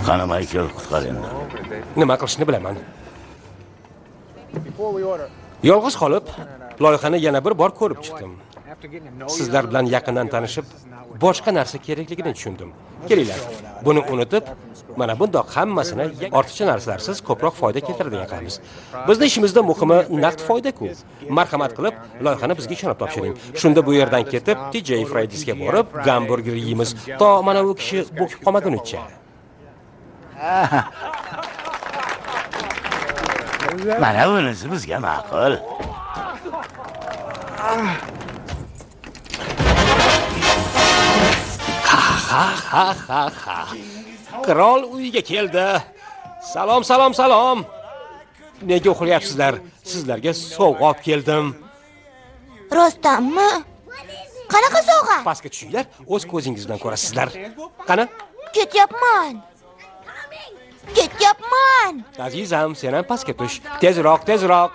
S6: Qani Michael, qutqar endi.
S3: Nima qilishni bilaman. Yolg'iz qolib, loyihani yana bir bor ko'rib chiqdim. Sizlar bilan yaqindan tanishib, boshqa narsa kerakligini tushundim. Kelinglar, buni unutib, mana bundoq hammasini ortiqcha narsalarsiz ko'proq foyda keltiradigan qilamiz. Bizning ishimizda muhimi naqd foyda-ku. Marhamat qilib, loyihani bizga ishonib topshiring. Shunda bu yerdan ketib, TJ Fredisga borib, gamburger yeymiz, to mana u kishi bo'kib qolmagunicha.
S6: Mana bunisi bizga ma'qul.
S3: Ha. Qirol uyiga keldi. Salom, salom, salom. Nega uxlayapsizlar? Sizlarga sovg'a olib keldim.
S4: Rostdanmi? Qanaqa sovg'a?
S3: Pastga tushinglar, o'z ko'zingiz bilan ko'rasizlar. Qani?
S4: Ketyapman.
S3: Azizam, sen ham pastga tush. Tezroq.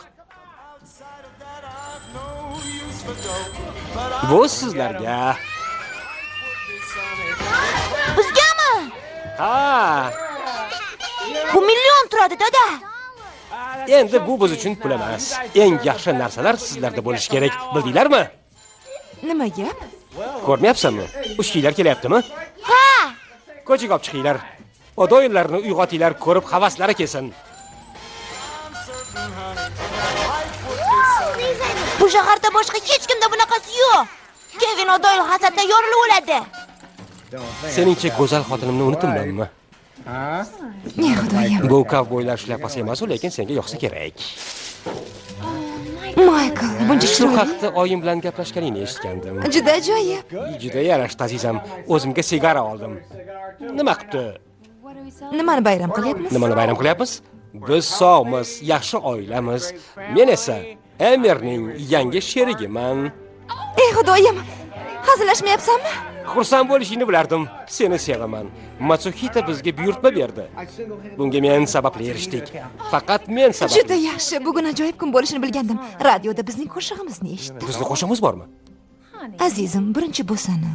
S3: Bu sizlarga.
S4: Bizgami?
S3: Ha.
S4: Bu million turadi, dada.
S3: Endi bu biz uchun pul emas. Eng yaxshi narsalar sizlarda bo'lishi kerak. Bildinglarmi?
S5: Nima gap?
S3: Ko'rmayapsanmi? Ushkiylar kelyaptimi?
S4: Ha!
S3: Ko'chaga olib chiqinglar. Odoyinlarni uyg'otinglar, ko'rib havaslari kelsin.
S4: Bu shaharda boshqa hech kimda bunaqasi yo'q. Kevin O'Doyle hasaddan yorilib o'ladi.
S3: Seningcha go'zal xotinimni unutdimmi?
S5: Ne xudoyim.
S3: Bu kovboylar shlyapasi emas-ku, lekin senga yoqsa kerak.
S5: Michael, buncha
S3: Shu
S5: chiroyli.
S3: haqda oyim bilan gaplashganingni eshitgandim.
S5: Juda ajoyib.
S3: Juda yarashdi azizam. O'zimga sigara oldim. Nima qilibdi?
S5: Nimani bayram qilyapmiz?
S3: Nimani bayram qilyapmiz? Biz sog'miz, yaxshi oilamiz. Men esa Emerning yangi sherigiman.
S5: Ey xudoyim. Hazillashmayapsanmi?
S3: Xursand bo'lishingni bilardim. Seni sevaman. Matsuhita bizga buyurtma berdi. Bunga men sababli erishdik. Faqat men sababli.
S5: Juda yaxshi. Bugun ajoyib kun bo'lishini bilgandim. Radioda bizning qo'shig'imizni eshitdim.
S3: Bizning qo'shig'imiz bormi?
S5: Azizim, birinchi bo'sani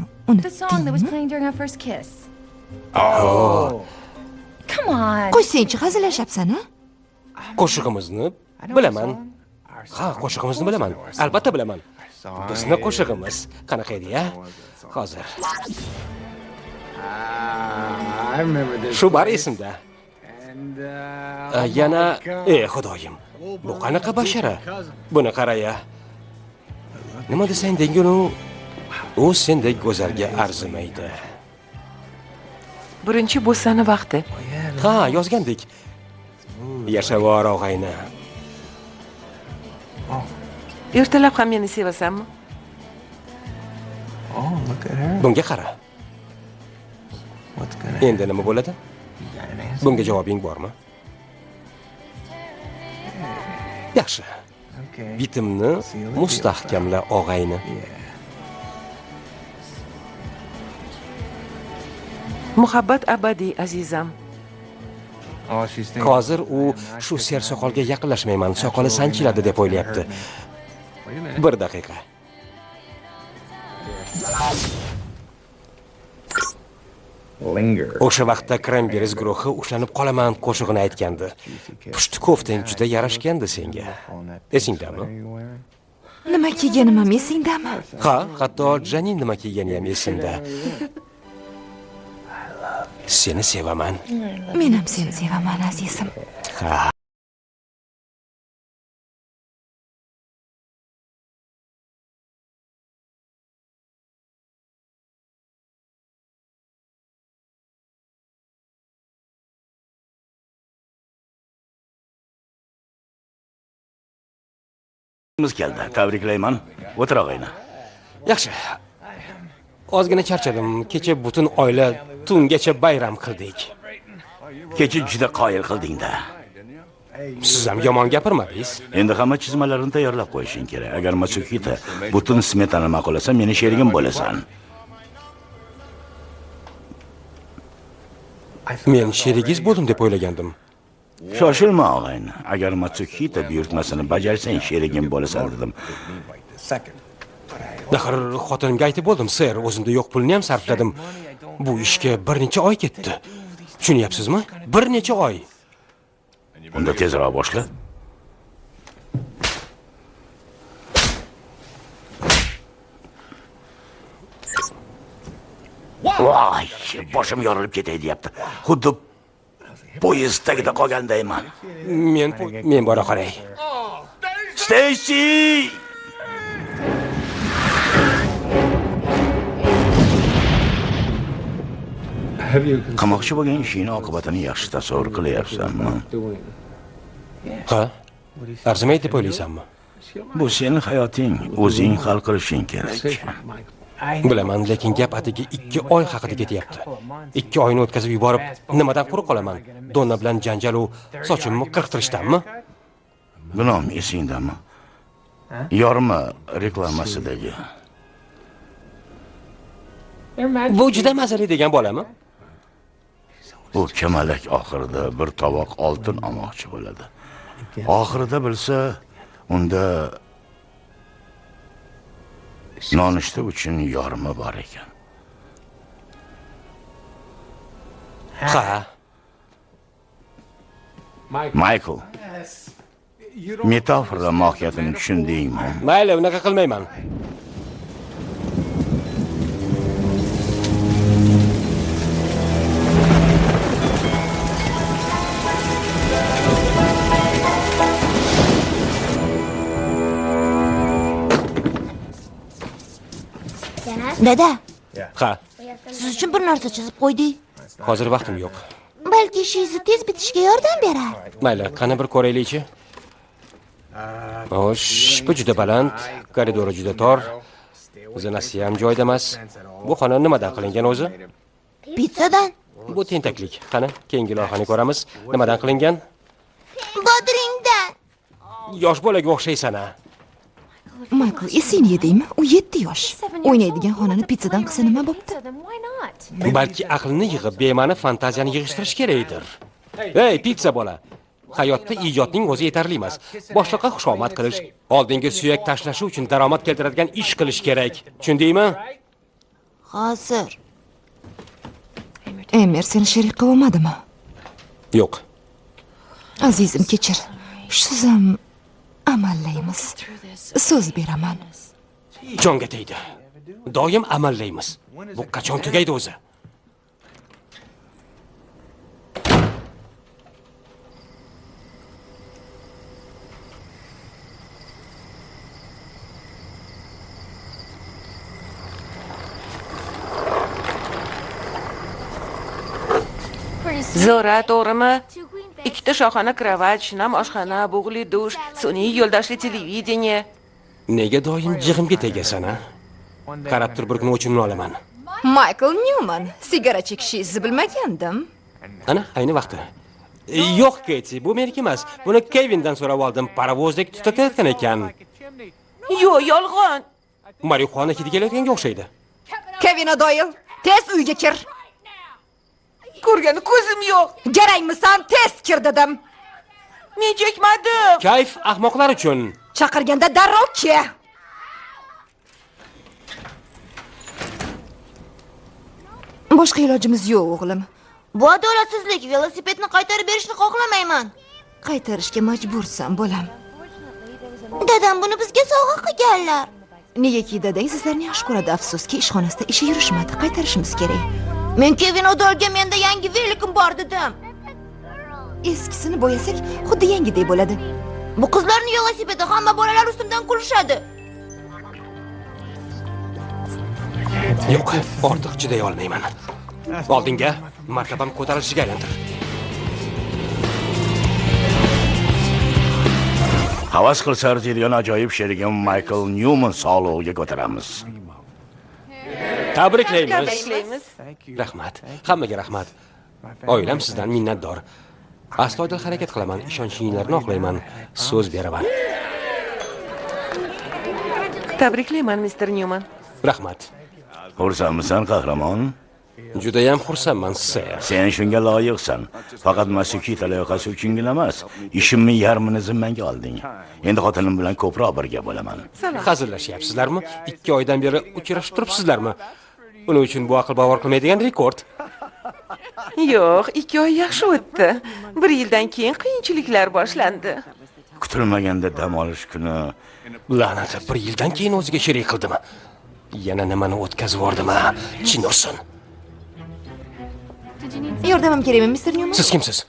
S7: The song that was
S5: unutdingmi?
S7: playing during our first kiss.
S3: Oh.
S7: Come on.
S5: Qo'ysangchi, hazillashyapsan-a?
S3: Qo'shig'imizni bilaman. Ha, qo'shig'imizni bilaman. Albatta bilaman. Bizni qo'shig'imiz qanaqa edi-ya? Hozir. Shu bar esimda. Yana, xudoyim. Bu qanaqa bashara? Buni qara-ya. Nima desang dengunu, u sendek go'zalga arzimaydi.
S2: Birinchi bo'sani vaqti.
S3: Ha, yozgandik. Yashavor og'ayni.
S2: Ertalab ham meni sevasanmi?
S3: Bunga qara. Endi nima bo'ladi? Bunga javobing bormi? Yaxshi. Bitimni mustahkamla, og'ayni.
S2: Muhabbat abadiy, azizam.
S3: Hozir u shu sersoqolga yaqinlashmayman, soqoli sanchiladi deb o'ylayapti. Bir daqiqa. O'sha vaqtda Cranberries guruhi ushlanib qolaman qo'shig'ini aytgandi. Pushti koftang juda yarashgandi senga. Esingdami?
S5: Nima kiyganim ham esingdami?
S3: Ha, hatto Janin nima kiygani ham esimda. Seni sevaman.
S5: Men ham seni sevaman, azizim.
S3: Ha.
S6: keldi. Tabriklayman. O'tir og'ayni.
S3: Yaxshi. Ozgina charchadim. Kecha butun oila tungacha bayram qildik.
S6: Kecha juda qoyil qilding-da.
S3: Siz ham yomon gapirmadingiz.
S6: Endi hamma chizmalarini tayyorlab qo'yishing kerak. Agar Matsukita butun smetani ma'qullasa, meni sherigim bo'lasan.
S3: Men sherigingiz bo'ldim deb o'ylagandim.
S6: Shoshilma og'ayni. Agar Matsukita buyurtmasini bajarsang, sherigim bo'lasan dedim.
S3: Axir xotinimga aytib bo'ldim, ser, o'zimda yo'q pulni ham sarfladim. Bu ishga bir necha oy ketdi. Tushunyapsizmi? Bir necha oy.
S6: Unda tezroq boshla. Voy, boshim yorilib ketay deyapti. Xuddi poyezd tagida qolgandayman.
S3: Men bora qoray.
S6: Stacy! Qamoqchi bo'lgan ishing oqibatini yaxshi tasavvur qilyapsanmi?
S3: Ha? Arzimaydi deb o'ylaysanmi?
S6: Bu sening hayoting, o'zing hal qilishing kerak.
S3: Bilaman, lekin gap atigi 2 oy haqida ketyapti. 2 oyni o'tkazib yuborib, nimadan quruq qolaman? Donna bilan janjal u sochimni qirqtirishdanmi?
S6: Gunom, esingdami? Yorma reklamasidagi.
S3: Bu juda mazali degan bolami?
S6: U kamalak oxirida bir tovoq oltin olmoqchi bo'ladi. Oxirida bilsa, unda nonushta uchun yorma bor ekan.
S3: Ha.
S6: Michael. Metafora mohiyatini tushundingmi?
S3: Mayli, unaqa qilmayman.
S4: Dada,
S3: Ha.
S4: siz uchun bir narsa chizib qo'ydik.
S3: Hozir vaqtim yo'q.
S4: Balki ishingizni tez bitishiga yordam berar.
S3: Mayli, qani bir ko'raylikchi. Xo'sh, bu juda baland, koridori juda tor. Zinasi ham joyida emas. Bu xona nimadan qilingan o'zi?
S4: Pizzadan.
S3: Bu tentaklik. Qani, keyingi loyihani ko'ramiz. Nimadan qilingan?
S4: Bodringdan.
S3: Yosh bolaga o'xshaysan-a.
S5: Michael, esingni yedingmi? U 7 yosh. O'ynaydigan xonani pizzadan qilsa nima bo'pti?
S7: So then why not?
S3: Balki aqlni yig'ib, bema'ni fantaziyani yig'ishtirish kerakdir. Ey, pizza bola. Hayotda ijodning o'zi yetarli emas. Boshliqqa xushomad qilish, oldinga suyak tashlashi uchun daromad keltiradigan ish qilish kerak. Tushundingmi?
S4: Hozir.
S5: Emer seni sherik qilib olmadimi?
S3: Yo'q.
S5: Azizim, kechir. Siz ham amallaymiz. So'z beraman.
S3: Jonga tegdi. Doim amallaymiz. Bu qachon tugaydi o'zi?
S2: Zo'ra, to'g'rimi? 2 shoxona kravat, shinam oshxona, bug'li dush, sun'iy yo'ldoshli televideniya.
S3: Nega doim jig'imga tegasan-a? Qarab tur, bir kun o'chimni olaman.
S5: Michael Newman, sigara chekishingizni bilmagandim.
S3: Ana, ayni vaqti. Yo'q, Keti, bu meniki emas. Buni Kevindan so'rab oldim. Parovozdek tutatayotgan ekan.
S2: Yo'q, yolg'on.
S3: Marixuana hidi kelayotganga o'xshaydi.
S5: Kevin O'Doyle, tez uyga kir.
S2: Ko'rgan ko'zim yo'q.
S5: Jarangmisan, tez kir dedim.
S2: Men chekmadim.
S3: Kayf ahmoqlar uchun.
S5: Chaqirganda darrov ke. Boshqa ilojimiz yo'q, o'g'lim.
S4: Bu adolatsizlik. Velosipedni qaytarib berishni xohlamayman.
S5: Qaytarishga majbursan, bolam.
S4: Dadam buni bizga sovg'a qilganlar.
S5: Negaki dadang sizlarni yaxshi ko'radi, afsuski ishxonasida ishi yurishmadi. Qaytarishimiz kerak.
S4: Men Kevin O'Doyle'ga menda yangi velikim bor dedim.
S5: Eskisini bo'yasak, xuddi yangidek bo'ladi.
S4: Bu qizlarning velosipedi, hamma bolalar ustimdan kulishadi.
S3: Yo'q, ortiq chiday olmayman. Oldinga martabam ko'tarilishiga aylantir.
S6: Havas qilsa arziydigan ajoyib sherigim Michael Newman sog'lig'iga ko'taramiz.
S3: Tabriklaymiz.
S2: Tabriklaymiz.
S3: Rahmat. Hammaga rahmat. Oilam sizdan minnatdor. Astoydil harakat qilaman, ishonchingizni oqlayman. So'z beraman.
S2: Tabriklayman, Mr. Newman.
S3: Rahmat.
S6: Xursandmisan, qahramon?
S3: Juda ham xursandman, ser.
S6: Sen shunga loyiqsan. Faqat Masukita loyihasi uchungina emas, ishimni yarmini zimmanga olding. Endi xotinim bilan ko'proq birga bo'laman.
S3: Hazillashyapsizlarmi? 2 oydan beri uchrashib turibsizlarmi? Buning uchun bu aql bovar qilmaydigan rekord.
S2: Yo'q, 2 oy yaxshi o'tdi. 1 yildan keyin qiyinchiliklar boshlandi.
S6: Kutilmaganda dam olish kuni
S3: La'nati 1 yildan keyin o'ziga sherik qildimi? Yana nimani o'tkazib yordimi? Chin ursin.
S5: Yordamim kerakmi, Mr. Newman?
S3: Siz kimsiz?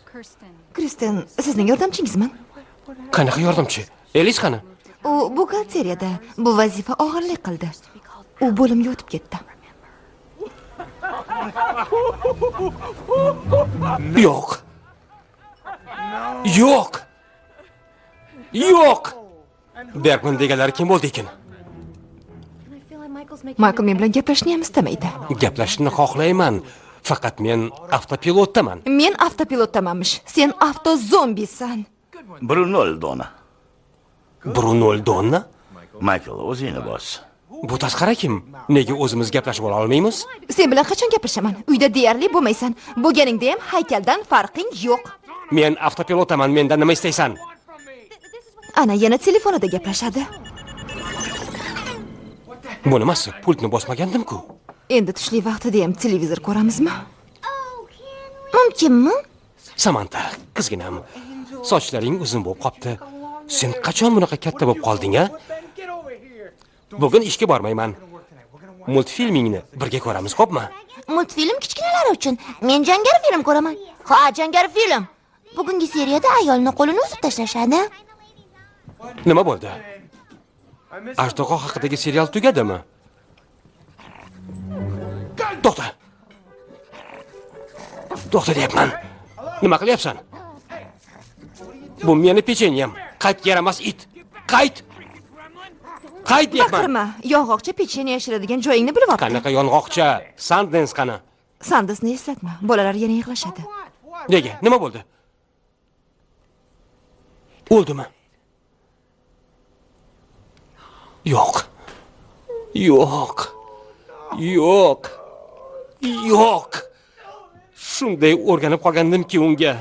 S5: Kristen, sizning yordamchingizman.
S3: Qanaqa yordamchi? Elis qani?
S5: U buxgalteriyada bu vazifa og'irlik qildi. U bo'limga o'tib ketdi.
S3: Yo'q. Yo'q. Yo'q. Bergman deganlari kim bo'ldi ekan?
S5: Michael men bilan gaplashishni ham istamaydi.
S3: Gaplashishni xohlayman. Faqat men avtopilotdaman.
S5: Men avtopilotdamanmish. Sen avtozombisan.
S6: Bruno Dona.
S3: Bruno Donna?
S6: Michael, o'zingni bos.
S3: Bu tasqara kim? Nega o'zimiz gaplashib ola olmaymiz?
S5: Sen bilan qachon gaplashaman? Uyda deyarli bo'lmaysan. Bo'lganingda ham haykaldan farqing yo'q.
S3: Men avtopilotdaman. Mendan nima istaysan?
S5: Ana yana telefonida gaplashadi.
S3: Bu nimasi? Pultni bosmagandim-ku.
S5: Endi tushlik vaqtida ham televizor ko'ramizmi?
S4: Mumkinmi?
S3: Samantha, qizginam. Sochlaring uzun bo'lib qopti. Sen qachon bunaqa katta bo'lib qolding-a? Bugun ishga bormayman. Multfilmingni birga ko'ramiz, xo'pmi?
S4: Multfilm kichkinalar uchun. Men jangari film ko'raman. Ha, jangari film. Bugungi seriyada ayolning qo'lini uzib tashlashadi.
S3: Nima bo'ldi? Ajdaho haqidagi serial tugadimi? To'xta. To'xta deyapman. Nima qilyapsan? Bu meni pechenyem. Qayt yaramas it. Qayt. Qayt deyapman.
S5: Baqirma. Yong'oqcha pechene yashiradigan joyingni bilib olibman.
S3: Qanaqa yong'oqcha? Sandens qani?
S5: Sandesni eslatma. Bolalar yana yig'lashadi.
S3: Nega? Nima bo'ldi? O'ldimi? Yo'q. Yo'q. Yo'q. Yo'q. Shunday o'rganib qolgandimki unga.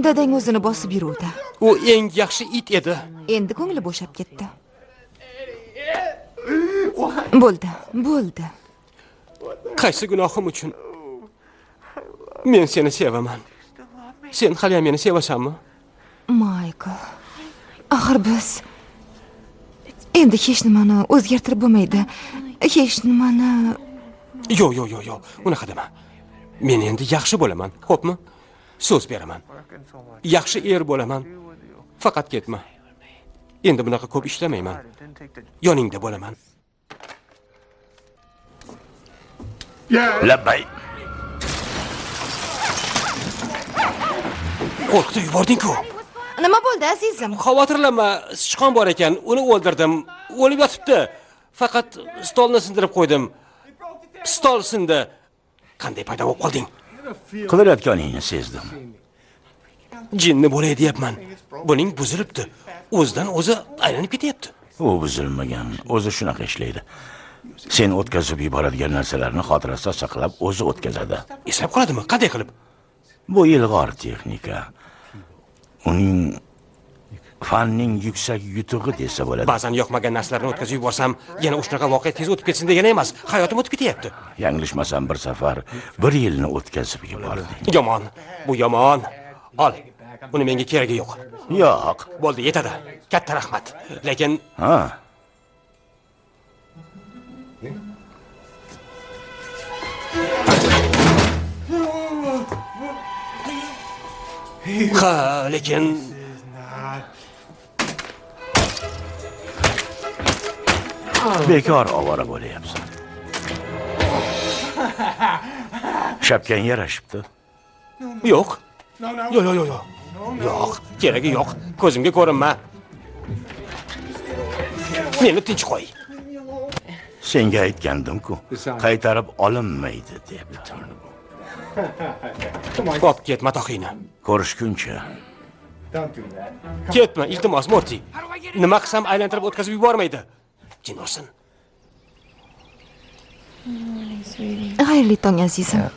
S5: Dadang o'zini bosib yuruvdi.
S3: U eng yaxshi it edi.
S5: Endi ko'ngli bo'shab ketdi. Bo'ldi, bo'ldi.
S3: Qaysi gunohim uchun? Men seni sevaman. Sen hali ham meni sevasanmi?
S5: Michael. Axir biz endi hech nimani o'zgartirib bo'lmaydi. Hech nimani.
S3: Yo'q. Unaqa dema. Men endi yaxshi bo'laman, xo'pmi? So'z beraman. Yaxshi er bo'laman. Faqat ketma. Endi bunaqa ko'p ishlamayman. Yoningda bo'laman.
S6: Labbay.
S3: Qo'rqitib yubording-ku.
S5: Nima bo'ldi, azizim?
S3: Xavotirlanma, sichqon bor ekan, uni o'ldirdim. O'lib yotibdi. Faqat stolni sindirib qo'ydim. Stol sindi. Qanday paydo bo'lib qolding?
S6: Qidirayotganingni sezdim.
S3: jinni bo'lay deyapman. Buning buzilibdi. O'zidan o'zi aylanib ketyapti.
S6: U buzilmagan, o'zi shunaqa ishlaydi. Sen o'tkazib yuboradigan narsalarni xotirasida saqlab o'zi o'tkazadi.
S3: Eslab qoladimi? Qanday qilib?
S6: Bu ilg'or texnika. Uning fanning yuksak yutug'i desa bo'ladi.
S3: Ba'zan yoqmagan narsalarni o'tkazib yuborsam, yana shunaqa voqea tez o'tib ketsin degani emas. Hayotim o'tib ketyapti.
S6: Yanglishmasam bir safar 1 yilni o'tkazib yubording.
S3: Yomon. Bu yomon. Ol. Uni menga keragi yo'q.
S6: Yo'q.
S3: Bo'ldi, yetadi. Katta rahmat. Lekin
S6: Ha.
S3: lekin
S6: Bekor ovora bo'layapsan. Shapkan yarashibdi.
S3: yo'q. Yo'q. Yo'q, keragi yo'q. Ko'zimga ko'rinma. Meni tinch qo'y.
S6: Senga aytgandim-ku, qaytarib olinmaydi deb.
S3: Qop ketma to'xini.
S6: Ko'rishguncha.
S3: Ketma, iltimos, Morty. Nima qilsam aylantirib o'tkazib yubormaydi. Jin ursin.
S5: Xayrli tong azizim.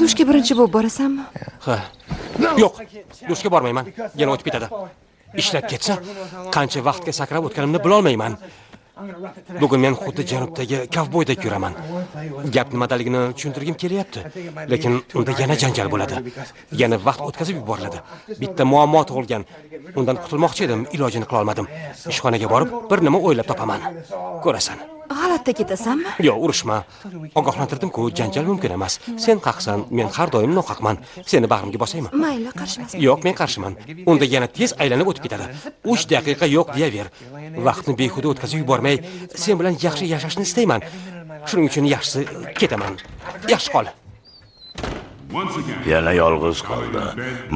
S5: Dushga birinchi bo'lib borasanmi?
S3: Ha. Yo'q, dushga bormayman. Yana o'tib ketadi. Ishlab ketsa, qancha vaqtga sakrab o'tganimni bilolmayman. Bugun men xuddi janubdagi kovboydek yuraman. Gap nimadaligini tushuntirgim kelyapti, lekin unda yana janjal bo'ladi. Yana vaqt o'tkazib yuboriladi. Bitta muammo tug'ilgan. Undan qutulmoqchi edim, ilojini qila olmadim. Ishxonaga borib, bir nima o'ylab topaman. Ko'rasan.
S5: G'alati ketasanmi?
S3: Yo'q, urushma. Ogohlantirdim-ku, janjal mumkin emas. Sen haqsan, men har doim nohaqman. Seni bag'rimga bosaymi?
S5: Mayli, qarshimasman.
S3: Yo'q, men qarshiman. Unda yana tez aylanib o'tib ketadi. 3 daqiqa yo'q deyaver. Vaqtni behuda o'tkazib yubormay, sen bilan yaxshi yashashni istayman. Shuning uchun yaxshisi ketaman. Yaxshi qol.
S6: Yana yolg'iz qoldi.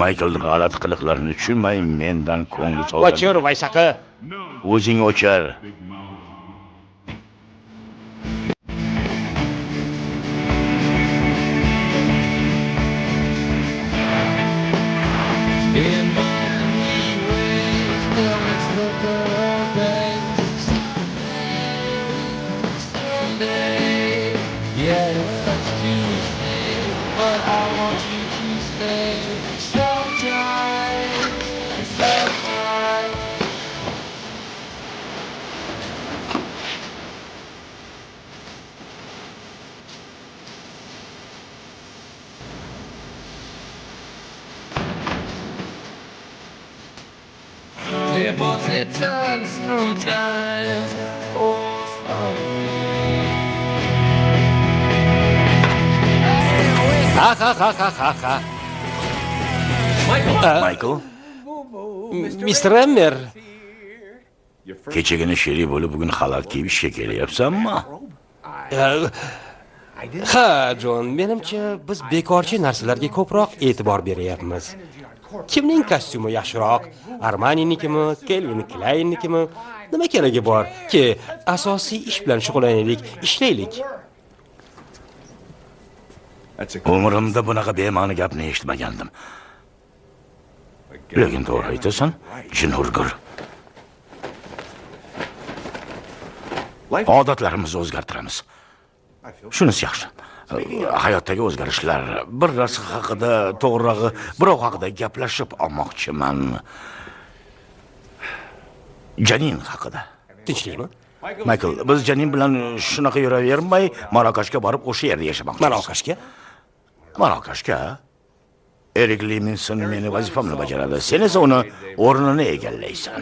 S6: Maykelning g'alati qiliqlarini tushunmay mendan ko'ngli so'radi.
S3: O'chir, vaysaqi.
S6: O'zing o'char.
S3: Ha.
S6: Michael,
S3: Mr. Emmer.
S6: kechagina sherik bo'lib bugun xalat kiyib ishga kelyapsanmi?
S3: Ha, John, menimcha biz bekorchi narsalarga ko'proq e'tibor beryapmiz. Kimning kostyumi yaxshiroq? Armani'nikimi, Calvin Kleinnikimi? Nima keragi bor? Ki asosiy ish bilan shug'ullanaylik, ishlaylik.
S6: Umrimda bunaqa bema'ni gapni eshitmagandim. Lekin to'g'ri aytasan, jin urgur. Odatlarimizni o'zgartiramiz. Shunisi yaxshi. Hayotdagi o'zgarishlar, bir narsa haqida, to'g'rirog'i, birov haqida gaplashib olmoqchiman. Janin haqida.
S3: Tinchlikmi?
S6: Michael, biz Janin bilan shunaqa yuravermay, Marokashga borib o'sha yerda yashamoqchimiz.
S3: Marokashga?
S6: Marokashga? Erik Liminson meni vazifamni bajaradi. Sen esa uni o'rnini egallaysan.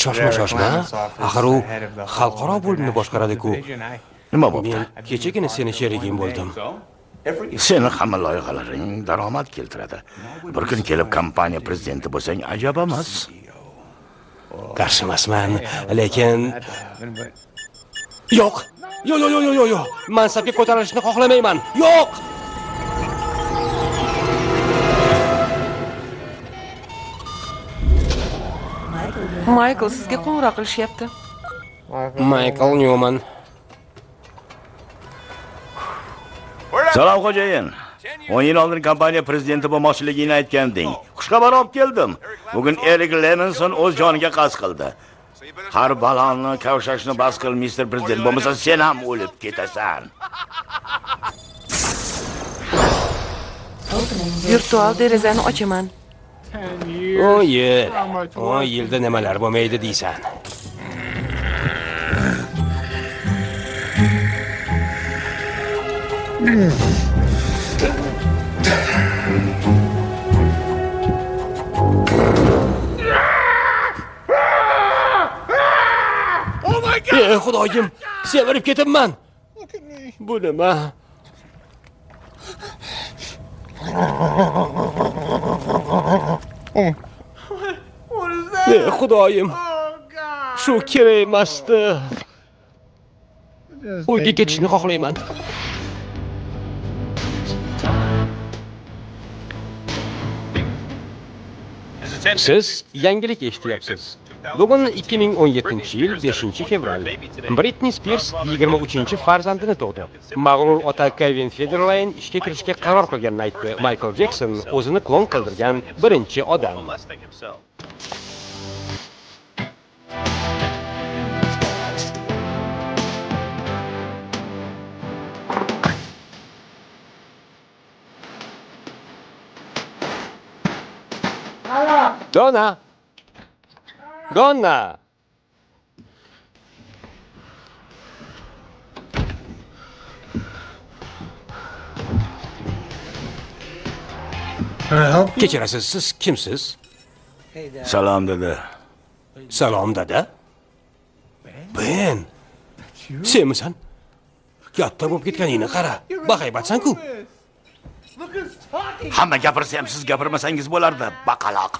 S3: Shoshma. Axir u xalqaro bo'limni boshqaradi-ku.
S6: Nima bo'pti?
S3: Men kechagina seni sheriging bo'ldim.
S6: Seni hamma loyihalaring daromad keltiradi. Bir kun kelib kompaniya prezidenti bo'lsang ajab emas.
S3: Qarshimasman, lekin yo'q. Mansabga ko'tarilishni xohlamayman. Yo'q.
S2: Michael sizga qo'ng'iroq qilishyapti.
S3: Michael Newman.
S6: Salom xo'jayin. 10 yil oldin kompaniya prezidenti bo'lmoqchiligini aytganding. Xushxabar olib keldim. Bugun Erik Levinson o'z joniga qasd qildi. Har balonni kavshashni bas qil, Mr. Prezident, bo'lmasa sen ham o'lib ketasan.
S2: Virtual derazani ochaman.
S3: 10 yil. 10 yilda nimalar bo'lmaydi deysan. Ey xudoyim, semirib ketibman. Bu nima? Ey xudoyim. Shu kerak emasdi. Uyga ketishni xohlayman. Siz yangilik eshityapsiz. Bugun 2017-yil 5-fevral. Britney Spears 23-farzandini tug'di. Mag'rur ota Kevin Federline ishga kirishga qaror qilganini aytdi. Michael Jackson o'zini klon qildirgan birinchi odam. Donna! Donna! Kechirasiz, siz kimsiz?
S6: Salom dedi.
S3: Salom dada. Ben. Senmisan? Katta bo'lib ketganingni qara. Bahaybatsan-ku.
S6: Hamma gapirsa ham siz gapirmasangiz bo'lardi, baqaloq.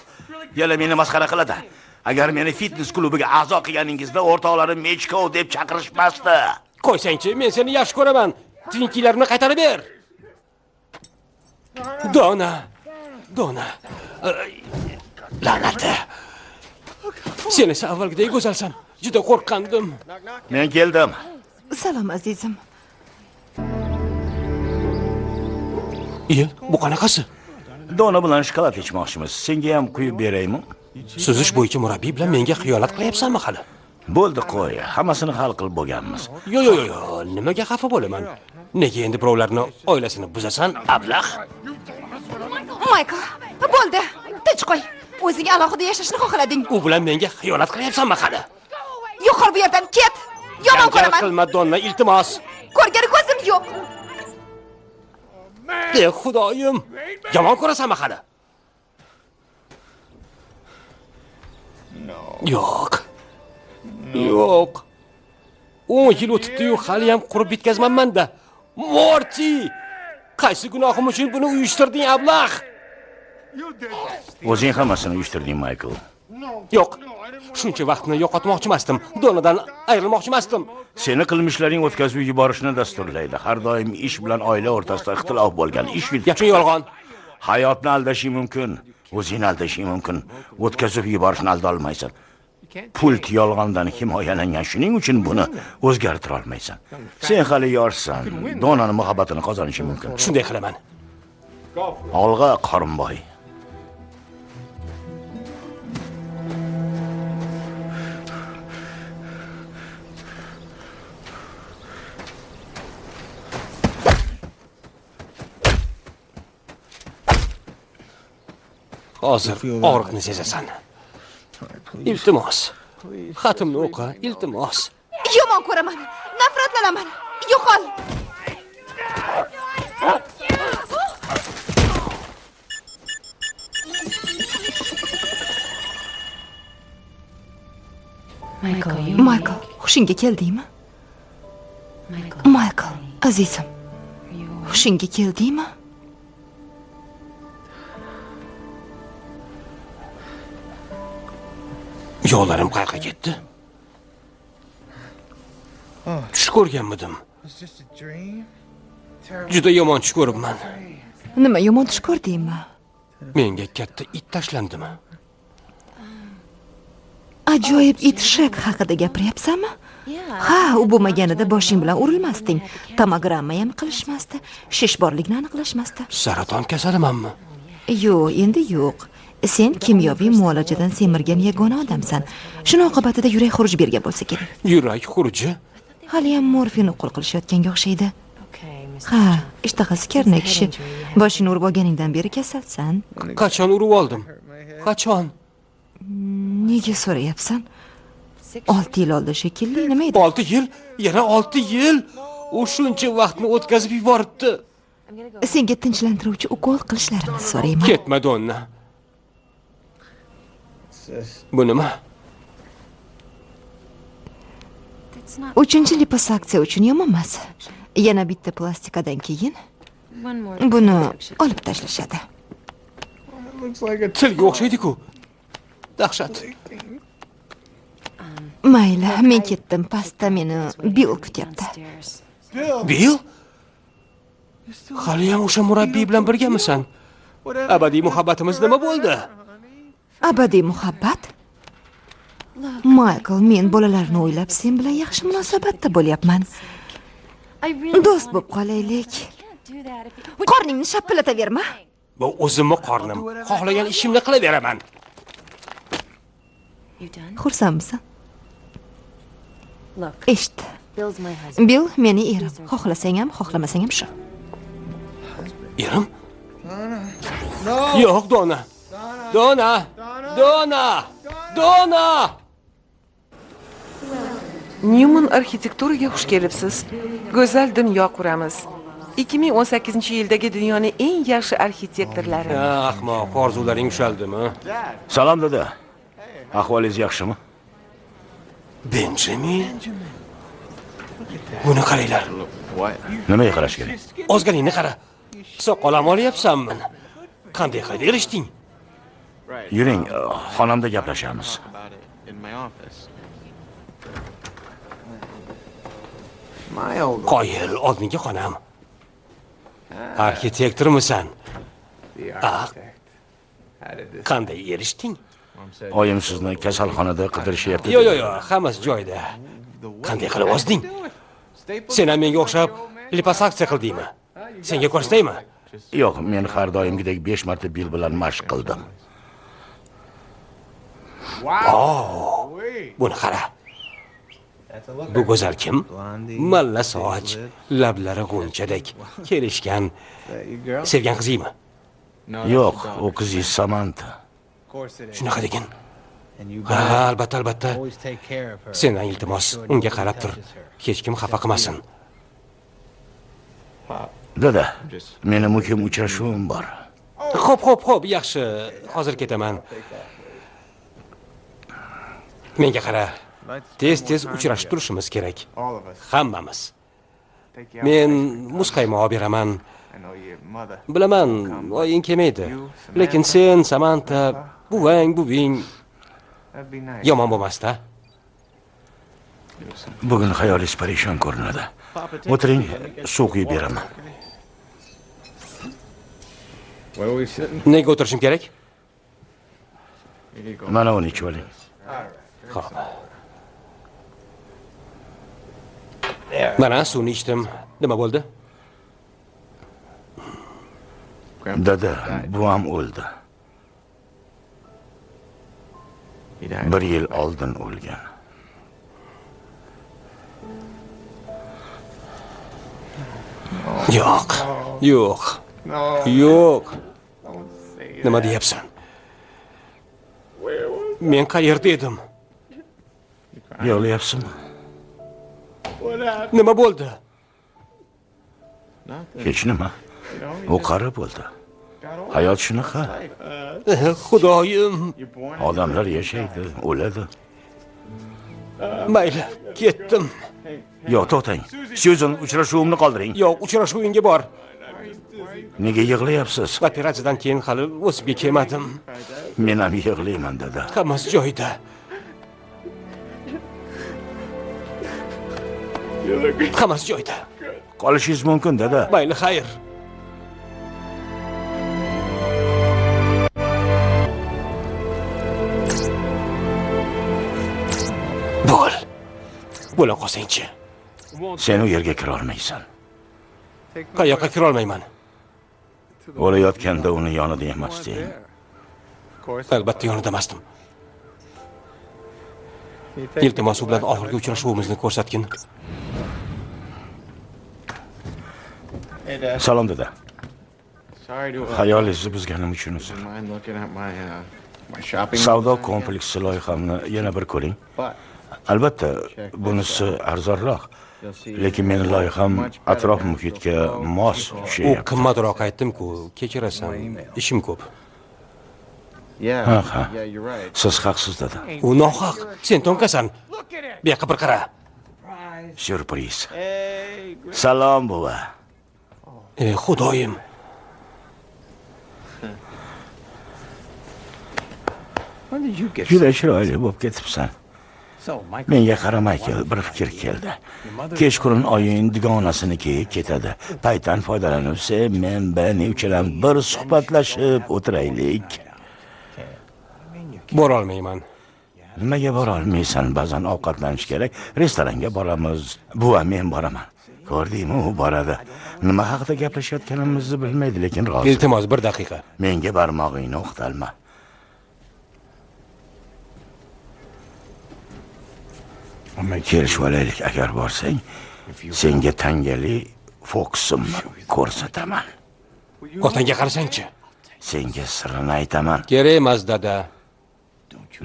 S6: Yana meni masxara qiladi. Agar meni fitness klubiga a'zo qilganingizda o'rtoqlarim Mechkov deb chaqirishmasdi.
S3: Qo'ysangchi, men seni yaxshi ko'raman. Tinkilarni qaytarib ber. Donna. Donna. La'nati. Sen esa avvalgidek go'zalsan. Juda qo'rqandim.
S6: Men keldim.
S5: Salom azizim.
S3: Bu qanaqasi?
S6: Dona bilan shokolad ichmoqchimiz. Senga ham quyib beraymi?
S3: Suzish bo'yicha murabbiy bilan menga xiyonat qilyapsanmi hali?
S6: Bo'ldi, qo'y. Hammasini hal qilib bo'lganmiz.
S3: Yo, nimaga xafa bo'laman? Nega endi birovlarni oilasini buzasan, ablah?
S5: Michael, bo'ldi. Tinch qo'y. O'zing alohida yashashni xohlading.
S3: U bilan menga xiyonat qilyapsanmi hali?
S5: Yo'qol bu yerdan, ket. Yomon ko'raman.
S3: Qilma, Donna, iltimos.
S5: Ko'rgani ko'zim yo'q.
S3: Ey xudoyim, yomon ko'rasanmi hali? Yo'q. 10 yil o'tibdi-yu, hali ham qurib bitkazmanman-da. Morty! Qaysi gunohim uchun buni uyushtirding, ablah?
S6: O'zing hammasini uyushtirding, Michael.
S3: Yo'q. Shuncha vaqtni yo'qotmoqchi emasdim. Donadan ayrilmoqchi emasdim.
S6: Seni qilmishlaring o'tkazib yuborishni dasturlaydi. Har doim ish bilan oila o'rtasida ixtilof bo'lgan ish
S3: Yaxshi yolg'on.
S6: Hayotni aldashi mumkin, o'zingni aldashi mumkin. O'tkazib yuborishni alda olmaysan. Pult yolg'ondan himoyalangan, shuning uchun buni o'zgartira olmaysan. Sen hali yoshsan. Donani muhabbatini qozonishi mumkin.
S3: Shunday qilaman.
S6: Olg'a, Qorinboy.
S3: Hozir og'riqni sezasan. Iltimos. Xatimni o'qi, iltimos.
S5: Yomon ko'raman. Nafratlanaman. Yo'qol. Michael, hushingga keldingmi? Michael, azizim. Hushingga keldingmi?
S3: Yo'llarim qayerga ketdi? Tush ko'rganmidim? Juda yomon tush ko'ribman.
S5: Nima yomon tush ko'rdingmi?
S3: Menga katta it tashlandimi?
S5: Ajoyib it-shak haqida gapiryapsanmi? Ha, u bo'lmaganida boshing bilan urilmasding. Tomogramma ham qilishmasdi, shish borligini aniqlashmasdi.
S3: Saraton kasalimanmi?
S5: Yo'q, endi yo'q. Sen kimyoviy muolajadan semirgan yagona odamsan. Shuni oqibatida yurak xuruj bergan bo'lsa kerak.
S3: Yurak xuruji?
S5: Hali ham morfinni qo'l qilishayotganga o'xshaydi. Ha, ishtahasi karna kishi. Boshini urib olganingdan beri kasalsan.
S3: Qachon urib oldim? Qachon?
S5: Nega so'rayapsan? 6 yil oldi shekilli, nima edi?
S3: 6 yil? Yana 6 yil? U shuncha vaqtni o'tkazib yuboribdi.
S5: Senga tinchlantiruvchi ukol qilishlarini so'rayman.
S3: Ketma, Donna. Bu nima?
S5: 3-chi liposaksiya uchun yomon emas. Yana bitta plastikadan keyin buni olib tashlashadi.
S3: Tilga o'xshaydi-ku. Dahshat.
S5: Mayli, men ketdim. Pastda meni Bill kutyapti.
S3: Bill? Hali ham o'sha murabbiy bilan birgamisan? Abadiy muhabbatimiz nima bo'ldi?
S5: Abadiy muhabbat? Michael, men bolalarni o'ylab sen bilan yaxshi munosabatda bo'lyapman. Do'st bo'lib qolaylik. Qorningni shapillataverma.
S3: Bu o'zimni qornim. Xohlagan ishimni qilaveraman.
S5: Xursandmisan? Eshit. Bill meni erim. Xohlasang ham, xohlamasang ham shu.
S3: Erim? Yo'q, Donna. Donna! Donna! Donna!
S2: Newman arxitekturaga xush kelibsiz. Go'zal dunyo quramiz. 2018-yildagi dunyoning eng yaxshi arxitektorlari.
S3: Ahmoq, orzularing ushaldimi?
S6: Salom dada. Ahvolingiz yaxshimi?
S3: Benjamin. Buni qaranglar.
S6: Nimaga qarash kerak?
S3: Ozganingni qara. Soqolam olyapsanmi? Qanday qilib erishding?
S6: Yuring, xonamda gaplashamiz.
S3: Qoyil, oldingi xonam. Arxitektormisan? Qanday erishding?
S6: Oyim sizni kasalxonada qidirishyapti.
S3: Yo'q, hammasi joyida. Qanday qilib ozding? Sen ham menga o'xshab liposaksiya qildingmi? Senga ko'rsataymi?
S6: Yo'q, men har doimgidek 5 marta Bill bilan mashq qildim.
S3: Buni qara. Bu go'zal kim? Malla soch, lablari g'unchadek, kelishgan, sevgan qizingmi?
S6: Yo'q, u qizingiz Samantha.
S3: Shunaqa degin. Ha, albatta. Sendan iltimos, unga qarab tur. Hech kim xafa qilmasin.
S6: Dada, meni muhim uchrashuvim bor.
S3: Xo'p, yaxshi. Hozir ketaman. Menga qara. Tez uchrashib turishimiz kerak. Hammamiz. Men muzqaymoq beraman. Bilaman, oying kelmaydi. Lekin sen, Samantha, buving yomon bo'lmasda.
S6: Bugun hayolingiz parishon ko'rinadi. O'tiring, suv quyib beraman.
S3: Nega o'tirishim kerak?
S6: Mana uni ichib oling.
S3: Xo'p. Mana suvni ichdim. Nima bo'ldi?
S6: Dada, buvam o'ldi. 1 yil oldin o'lgan.
S3: Yo'q. Nima deyapsan? Men qayerda edim?
S6: Yig'layapsizmi?
S3: Nima bo'ldi?
S6: Hech nima. U qari bo'ldi. Hayot shunaqa.
S3: Xudoyim.
S6: Odamlar yashaydi, o'ladi.
S3: Mayli, ketdim.
S6: Yo'q, to'xtang. Susan, uchrashuvimni qoldiring.
S3: Yo'q, uchrashuvingga bor.
S6: Nega yig'layapsiz?
S3: Operatsiyadan keyin hali o'sibga kelmadim.
S6: Men ham yig'layman, dada.
S3: Hammasi joyida. Hammasi joyida.
S6: Qolishingiz mumkin, dada.
S3: Mayli, xayr. Bo'la qolsang-chi.
S6: Sen u yerga kira olmaysan.
S3: Qayoqqa kira olmayman?
S6: O'layotganda uni yonida emasding.
S3: Albatta yonida emasdim. Iltimos u bilan oxirgi uchrashuvimizni ko'rsatgin.
S6: Salom dada. Xayolingizni buzganim uchun uzr. Savdo kompleksi loyihamni yana bir ko'ring. Albatta, bunisi arzonroq. Lekin meni loyiham atrof muhitga mos
S3: U
S6: tushyapti.
S3: qimmatroq aytdim-ku, kechirasan, ishim ko'p.
S6: Ha. Siz haqsiz dada.
S3: U nohaq. Sen to'nkasan. Bu yoqqa bir qara.
S6: Syurpriz. Salom buva.
S3: Ey xudoyim.
S6: Juda chiroyli bo'lib ketibsan. Menga qaramay bir fikr keldi. Kechqurun oying dugonasinikiga ketadi. Paytdan foydalanib, men bilan uchalam bir suhbatlashib o'tiraylik.
S3: Bora olmayman.
S6: Nimaga bora olmaysan? Ba'zan ovqatlanish kerak. Restoranga boramiz. Buva, men boraman. Ko'rdingmi, u boradi. Nima haqida gaplashayotganimizni bilmaydi, lekin rozi.
S3: Iltimos, bir daqiqa.
S6: Menga barmog'ingni o'qtalma. Kelishib olaylik, agar borsang, senga tangali Fox'imni ko'rsataman.
S3: Otangga qarasang-chi.
S6: Senga sirni aytaman.
S3: Kerak emas, dada.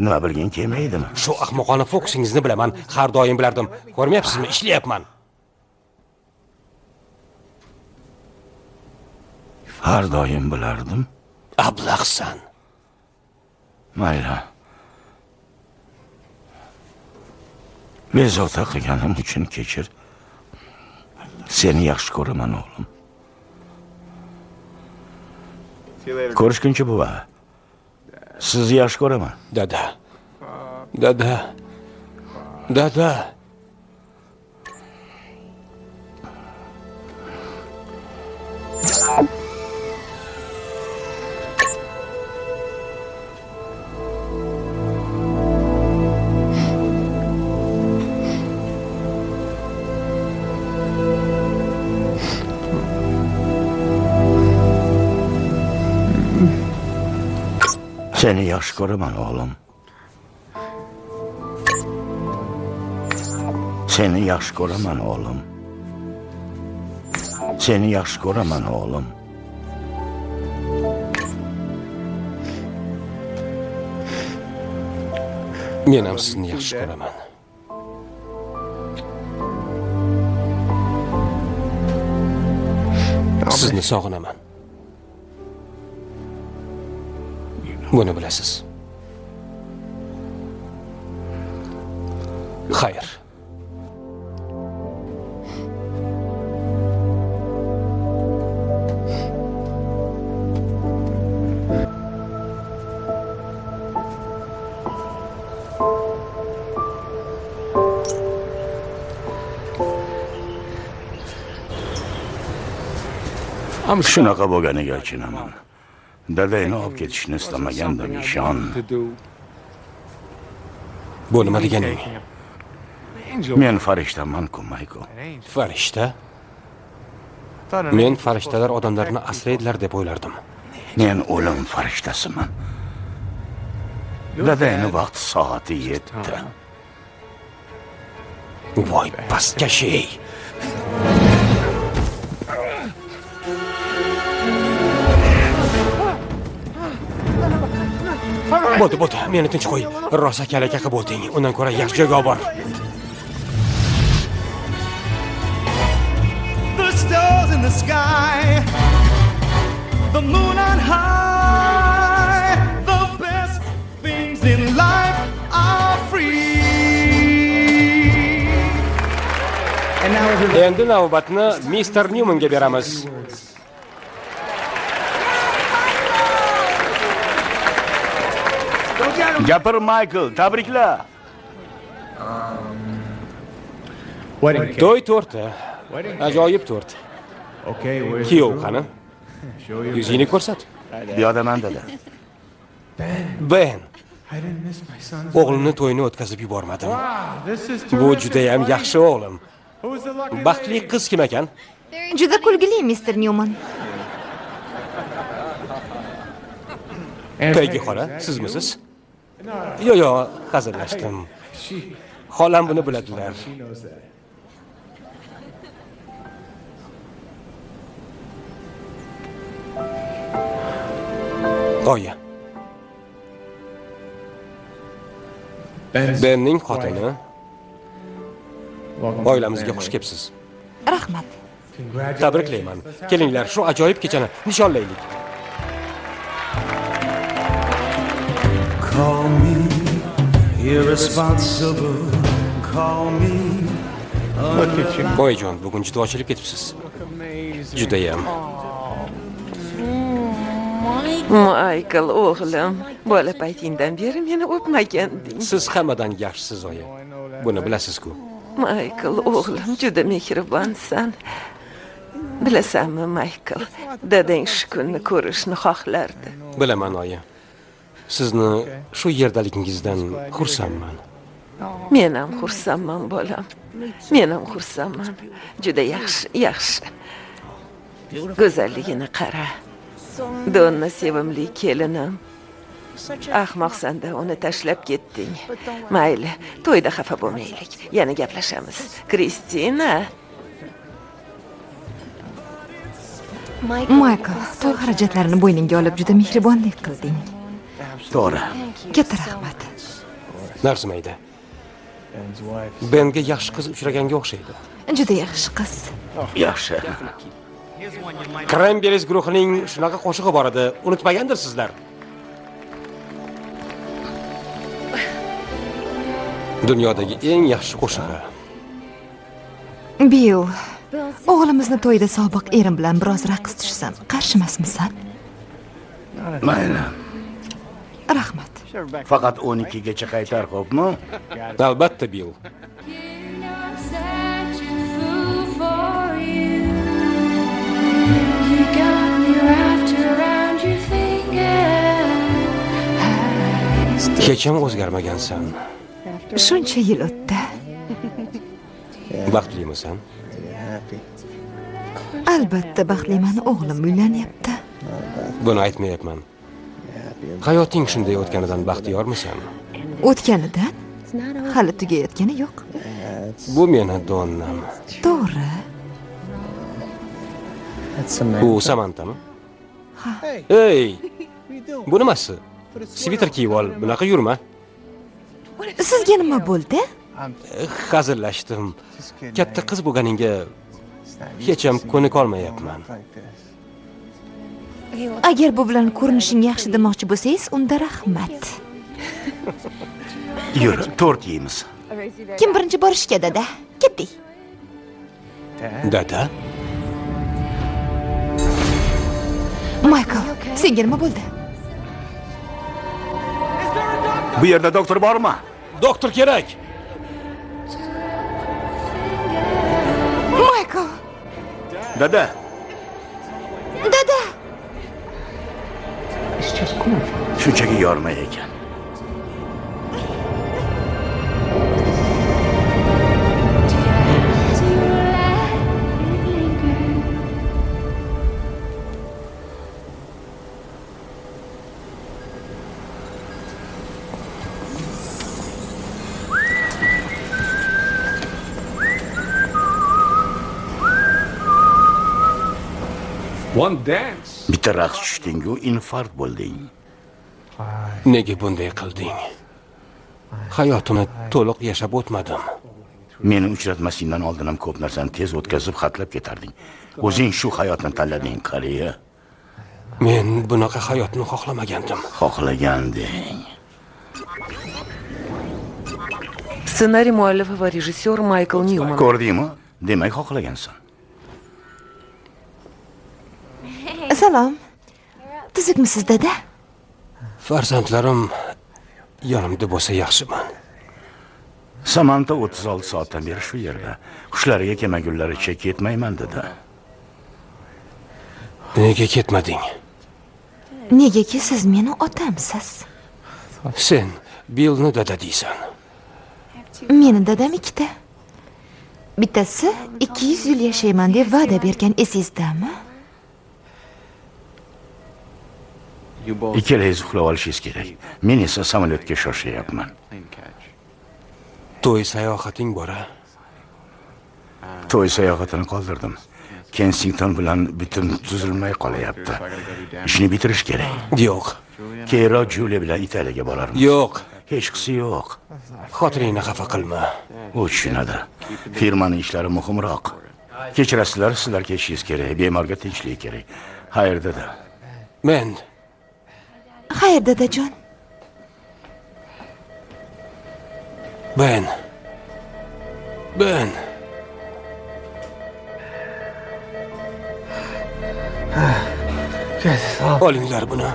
S6: Nima bilgin kelmaydimi?
S3: Shu ahmoqona Fox'ingizni bilaman. Har doim bilardim. Ko'rmayapsizmi? Ishlayapman.
S6: Har doim bilardim.
S3: Ablaqsan.
S6: Mayli. Bezovta qilganim uchun kechir. Seni yaxshi ko'raman, o'g'lim. Ko'rishguncha buva. Sizni yaxshi ko'raman.
S3: Dada. Dada. Dada.
S6: Seni yaxshi ko'raman, o'g'lim. Seni yaxshi ko'raman, o'g'lim. Seni yaxshi ko'raman, o'g'lim.
S3: Men ham sizni yaxshi ko'raman. Sizni sog'inaman. Buni bilasiz. Xayr.
S6: Shunaqa bo'lganiga achinaman. Dadangni olib ketishni istamagandim, ishon.
S3: Bu nima deganing?
S6: Men farishtaman-ku, Michael.
S3: Farishta? Men farishtalar odamlarni asraydilar deb o'ylardim.
S6: Men o'lim farishtasiman. Dadangni vaqti soati yetdi.
S3: Voy, pastkash-ey. Bo'ldi, meni tinch qo'y. Rosa kalaka qilib o'ting. Undan ko'ra yaxshi joyga olib bor.
S8: The stars in the sky, the moon on high, the best things in life are free.
S3: Endi navbatni Mr. Newmanga beramiz.
S6: Gapir, Michael, tabriklar.
S3: To'y torti. Ajoyib tort. Kuyov qani? Yuzingni ko'rsat.
S6: Bu yodaman dedi.
S3: Ben. O'g'limni to'yini o'tkazib yubormadim. Bu juda ham yaxshi o'g'lim. Baxtli qiz kim ekan?
S5: Juda kulgili, Mr. Newman.
S3: Peggy xola, sizmisiz? Yo, hazillashdim. Xolam buni biladilar. Oya. Benning xotini. Oilamizga xush kelibsiz.
S5: Rahmat.
S3: Tabriklayman. Kelinglar, shu ajoyib kechani nishonlaylik.
S8: Call me irresponsible. Call me
S3: Oyijon, bugun juda ochilib ketibsiz. Judayam.
S2: Michael o'g'lim, bola paytingdan beri meni o'pmaganding.
S3: Siz hammadan yaxshisiz, oyi. Buni bilasiz-ku.
S2: Michael o'g'lim, juda mehribonsan. Bilasanmi, Michael, dadang shu kunni ko'rishni xohlardi.
S3: Bilaman, oyi. Sizni shu yerdaligingizdan xursandman.
S2: Men ham xursandman, bolam. Men ham xursandman. Juda yaxshi. Go'zalligini qara. Donna sevimli kelinim. Ahmoqsan-da, uni tashlab ketding. Mayli, to'yda xafa bo'lmaylik. Yana gaplashamiz. Kristina.
S5: Michael, to'y xarajatlarini bo'yningga olib juda mehribonlik qilding.
S6: To'g'ri.
S5: Katta rahmat.
S3: Narzimaydi. Benga yaxshi qiz uchraganga o'xshaydi.
S5: Juda yaxshi qiz.
S6: Yaxshi.
S3: Cranberries guruhining shunaqa qo'shig'i bor edi. Unutmagandirsizlar. Dunyodagi eng yaxshi qo'shig'i.
S5: Bill, o'g'limizni to'yda sobiq erim bilan biroz raqs tushsam, qarshimasmisan?
S6: Mayli.
S5: Rahmat.
S6: Faqat 12 gacha qaytar, xo'pmi?
S3: Albatta, Bill. Hech ham o'zgarmagansan.
S5: Shuncha yil o'tdi.
S3: Baxtlimisan?
S5: Albatta baxtliman, o'g'lim uylanyapti.
S3: Buni aytmayapman. Hayoting shunday o'tganidan baxtiyormisan?
S5: O'tganidan hali tugayotgani yo'q.
S3: Bu meni Donnam.
S5: To'g'ri.
S3: Bu Samantami?
S5: Ha.
S3: Ey! Bu nimasi? Sviter kiyib ol, bunaqa yurma.
S5: Sizga nima bo'ldi?
S3: Hazillashdim. Katta qiz bo'lganingga hech ham ko'nikolmayapman.
S5: Agar bu bilan ko'rinishing yaxshi demoqchi bo'lsangiz, unda rahmat.
S6: Yur, tort yeymiz.
S5: Kim birinchi borishga, dada? Ketdik.
S3: Dada?
S5: Michael, senga nima bo'ldi?
S6: Bu yerda doktor bormi?
S3: Doktor kerak.
S5: Michael!
S6: Dada.
S5: Dada!
S6: Shunchaki yorma ekan. Bitta raqs tushding-ku, infarkt bo'lding.
S3: Nega bunday qilding? Hayotini to'liq yashab o'tmadim.
S6: Meni uchratmasingdan oldin ham ko'p narsani tez o'tkazib xatlab ketarding. O'zing shu hayotni tanlading, qariya.
S3: Men bunaqa hayotni xohlamagandim.
S6: Xohlaganding.
S2: Ssenariy muallifi va rejissyor Michael Newman.
S6: Ko'rdingmi? Demak, xohlagansan.
S5: Salom. Tuzukmisiz, dada?
S3: Farzandlarim yonimda bo'lsa yaxshiman.
S6: Samanta 36 soatdan beri shu yerda. Qushlariga kemagunlaricha ketmayman dedi.
S3: Nega ketmading?
S5: Negaki siz meni otamsiz.
S3: Sen Billni dada deysan.
S5: Meni dadam ikkita. Bittasi 200 yil yashayman deb va'da bergan, esingizdami?
S6: Ikkalangiz uxlab olishingiz kerak. Men esa samolyotga shoshyapman.
S3: To'y sayohating bor-a?
S6: To'y sayohatini qoldirdim. Kensington bilan bitim tuzilmay qolyapti. Ishni bitirish kerak.
S3: Yo'q.
S6: Keyinroq Julia bilan Italiyaga borarmiz.
S3: Yo'q.
S6: Hech qisi yo'q.
S3: Xotiringni xafa qilma.
S6: U tushunadi. Firmaning ishlari muhimroq. Kechirasizlar, sizlar ketishingiz kerak. Bemorga tinchlik kerak. Xayr dada.
S3: Men
S5: Xayr, dadajon.
S3: Ben. Olinglar buni.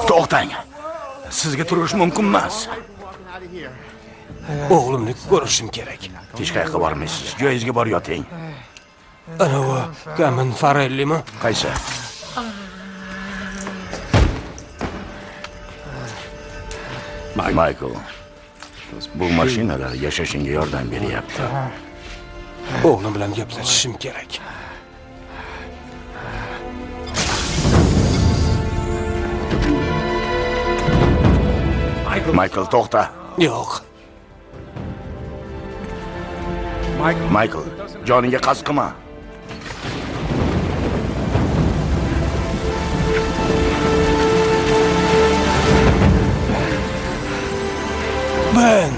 S6: To'xtang. Sizga turish mumkin emas.
S3: O'g'limni ko'rishim kerak.
S6: Hech qayerga bormaysiz. Joyingizga borib yoting.
S3: Anavi Gamin Farellimi?
S6: Qaysi? Michael. Bu mashinalar yashashingga yordam beryapti.
S3: O'g'lim bilan gaplashishim kerak.
S6: Michael, to'xta.
S3: Yo'q.
S6: Michael, joningga qasd qilma.
S3: Ben.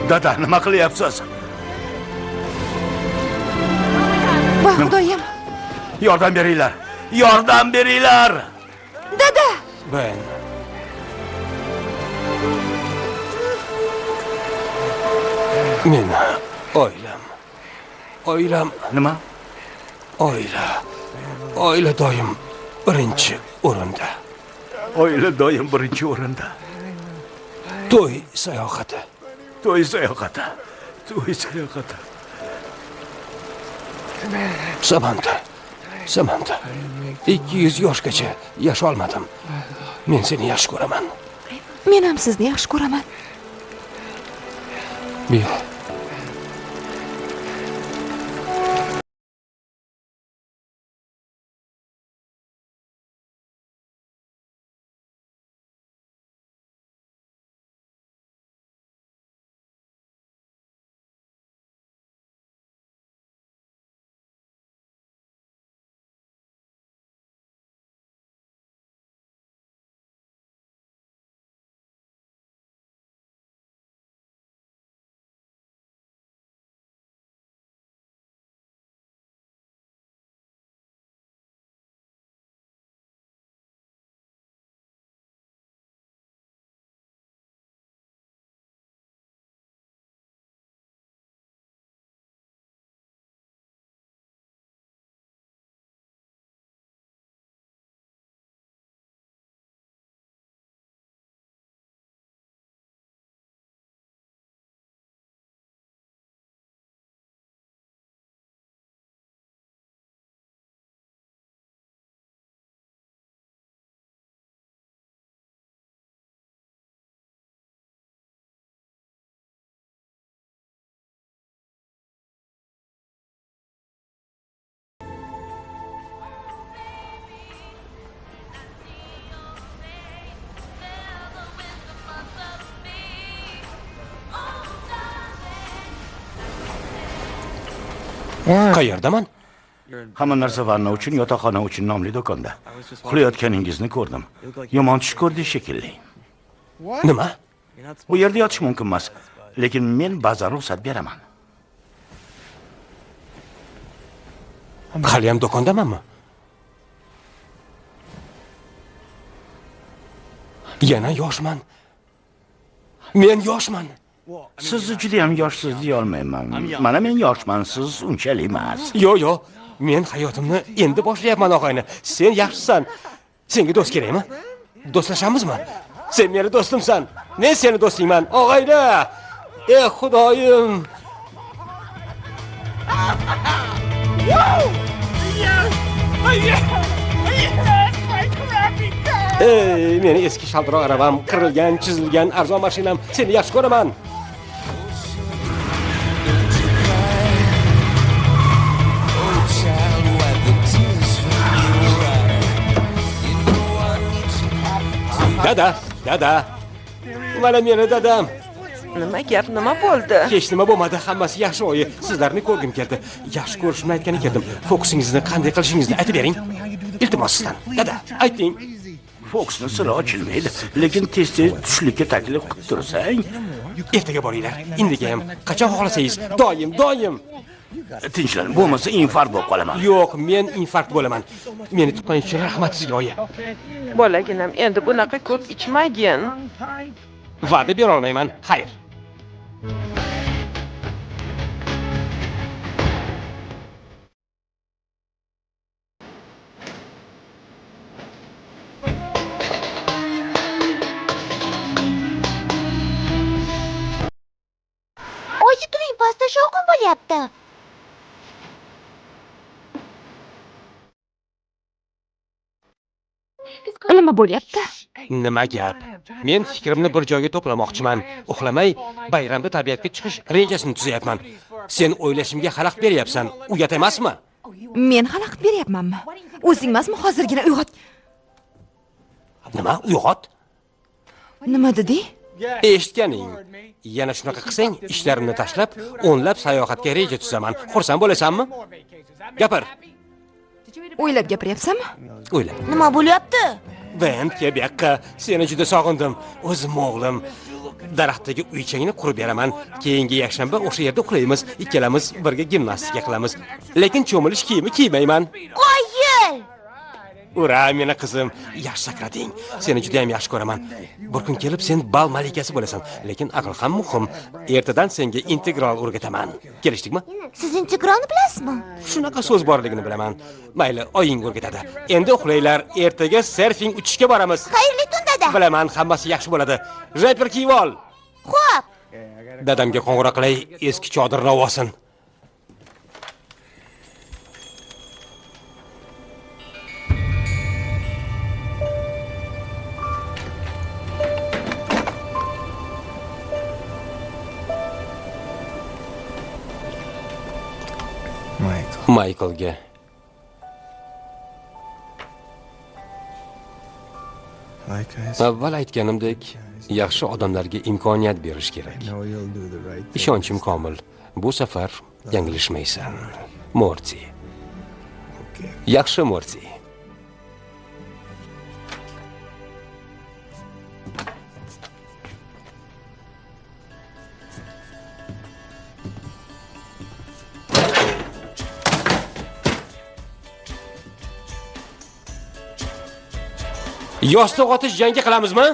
S3: Dada, nima qilyapsiz?
S5: Voh, xudoyim.
S6: Yordam beringlar. Yordam beringlar.
S5: Dada.
S3: Ben. Men oilam.
S6: Nima?
S3: Oila doim birinchi o'rinda.
S6: Oila doim birinchi o'rinda.
S3: To'y sayohati. Samantha. 200 yoshgacha yasholmadim. Men seni yaxshi ko'raman.
S5: Men ham sizni yaxshi ko'raman.
S3: Bill. Qayerdaman?
S6: Hamma narsa vanna uchun, yotoqxona uchun nomli do'konda. Uxlayotganingizni ko'rdim. Yomon tush ko'rdingiz shekilli.
S3: Nima?
S6: Bu yerda yotish mumkin emas. lekin men ba'zan ruxsat beraman.
S3: Hali ham do'kondamanmi? Yana yoshman. Men yoshman.
S6: Sizni juda ham yoshsiz deya olmayman. Mana men yoshman, siz unchalik emas.
S3: Yo'q. Men hayotimni endi boshlayapman, og'ayni. Sen yaxshisan. Senga do'st kerakmi? Do'stlashamizmi? Sen meni do'stimsan. Men seni do'stingman, og'ayni. Xudoyim. Meni eski shaldiroq aravam, qirilgan, chizilgan arzon mashinam. Seni yaxshi ko'raman. Dada. Mana meni dadam.
S2: Nima gap, nima bo'ldi?
S3: Hech nima bo'lmadi, hammasi yaxshi. Oyi, sizlarni ko'rgim keldi. Yaxshi ko'rishimni aytgani keldim. Fokusingizni qanday qilishingizni aytib bering. Iltimos sizdan. Dada, ayting.
S6: Fokusni siri ochilmaydi, lekin tez-tez tushlikka taklif qilib tursang,
S3: Ertaga boringlar. Indiga ham qachon xohlasangiz, doim.
S6: tinchlan, bo'lmasa infarkt bo'lib qolaman.
S3: Yo'q, men infarkt bo'laman. Meni tuqqan uchun rahmat sizga, oyi.
S2: Bolaginam endi bunaqa ko'p ichmagin.
S3: Va'da bera olmayman. Xayr.
S4: Oyi, turing, pastda shovqin bo'lyapti.
S5: Nima bo'lyapti?
S3: Nima gap? Men fikrimni bir joyga to'plamoqchiman. Uxlamay bayramda tabiatga chiqish rejasini tuzyapman. Sen o'ylashimga xalaqit beryapsan. Uyat emasmi?
S5: Men xalaqit beryapmanmi? O'zing emasmi hozirgina uyg'ot.
S3: Nima? Uyg'ot?
S5: Nima deding?
S3: Eshitganing. Yana shunaqa qilsang, ishlarimni tashlab, o'nlab sayohatga reja tuzaman. Xursand bo'lasanmi? Gapir.
S5: O'ylab gapiryapsanmi?
S3: O'yla.
S4: Nima bo'lyapti?
S3: Ben Quebecqa, seni juda sog'indim. O'zim o'g'lim. Daraxtdagi uychangni qurib beraman. Keyingi yakshanba o'sha yerda uxlaymiz. Ikkalamiz birga gimnastika qilamiz. Lekin cho'milish kiyimi kiymayman.
S4: Qo'yil!
S3: Ura, meni qizim, yaxshi sakrading. Seni juda ham yaxshi ko'raman. Bir kun kelib sen bal malikasi bo'lasan, lekin aql ham muhim. Ertadan senga integral o'rgataman. Kelishdikmi?
S4: Siz integralni bilasizmi?
S3: Shunaqa so'z borligini bilaman. Mayli, oying o'rgatadi. Endi uxlaylar, ertaga surfing uchishga boramiz.
S4: Xayrli tun, dada.
S3: Bilaman, hammasi yaxshi bo'ladi. Reper kiyib ol.
S4: Xo'p.
S3: Dadamga qo'ng'iroq qilay, eski chodirni olsin. Michaelga. Avval aytganimdek, yaxshi odamlarga imkoniyat berish kerak. Ishonchim komil. Bu safar yanglishmaysan. Morty. Yaxshi, Morty. Yostiq otish jangi qilamizmi?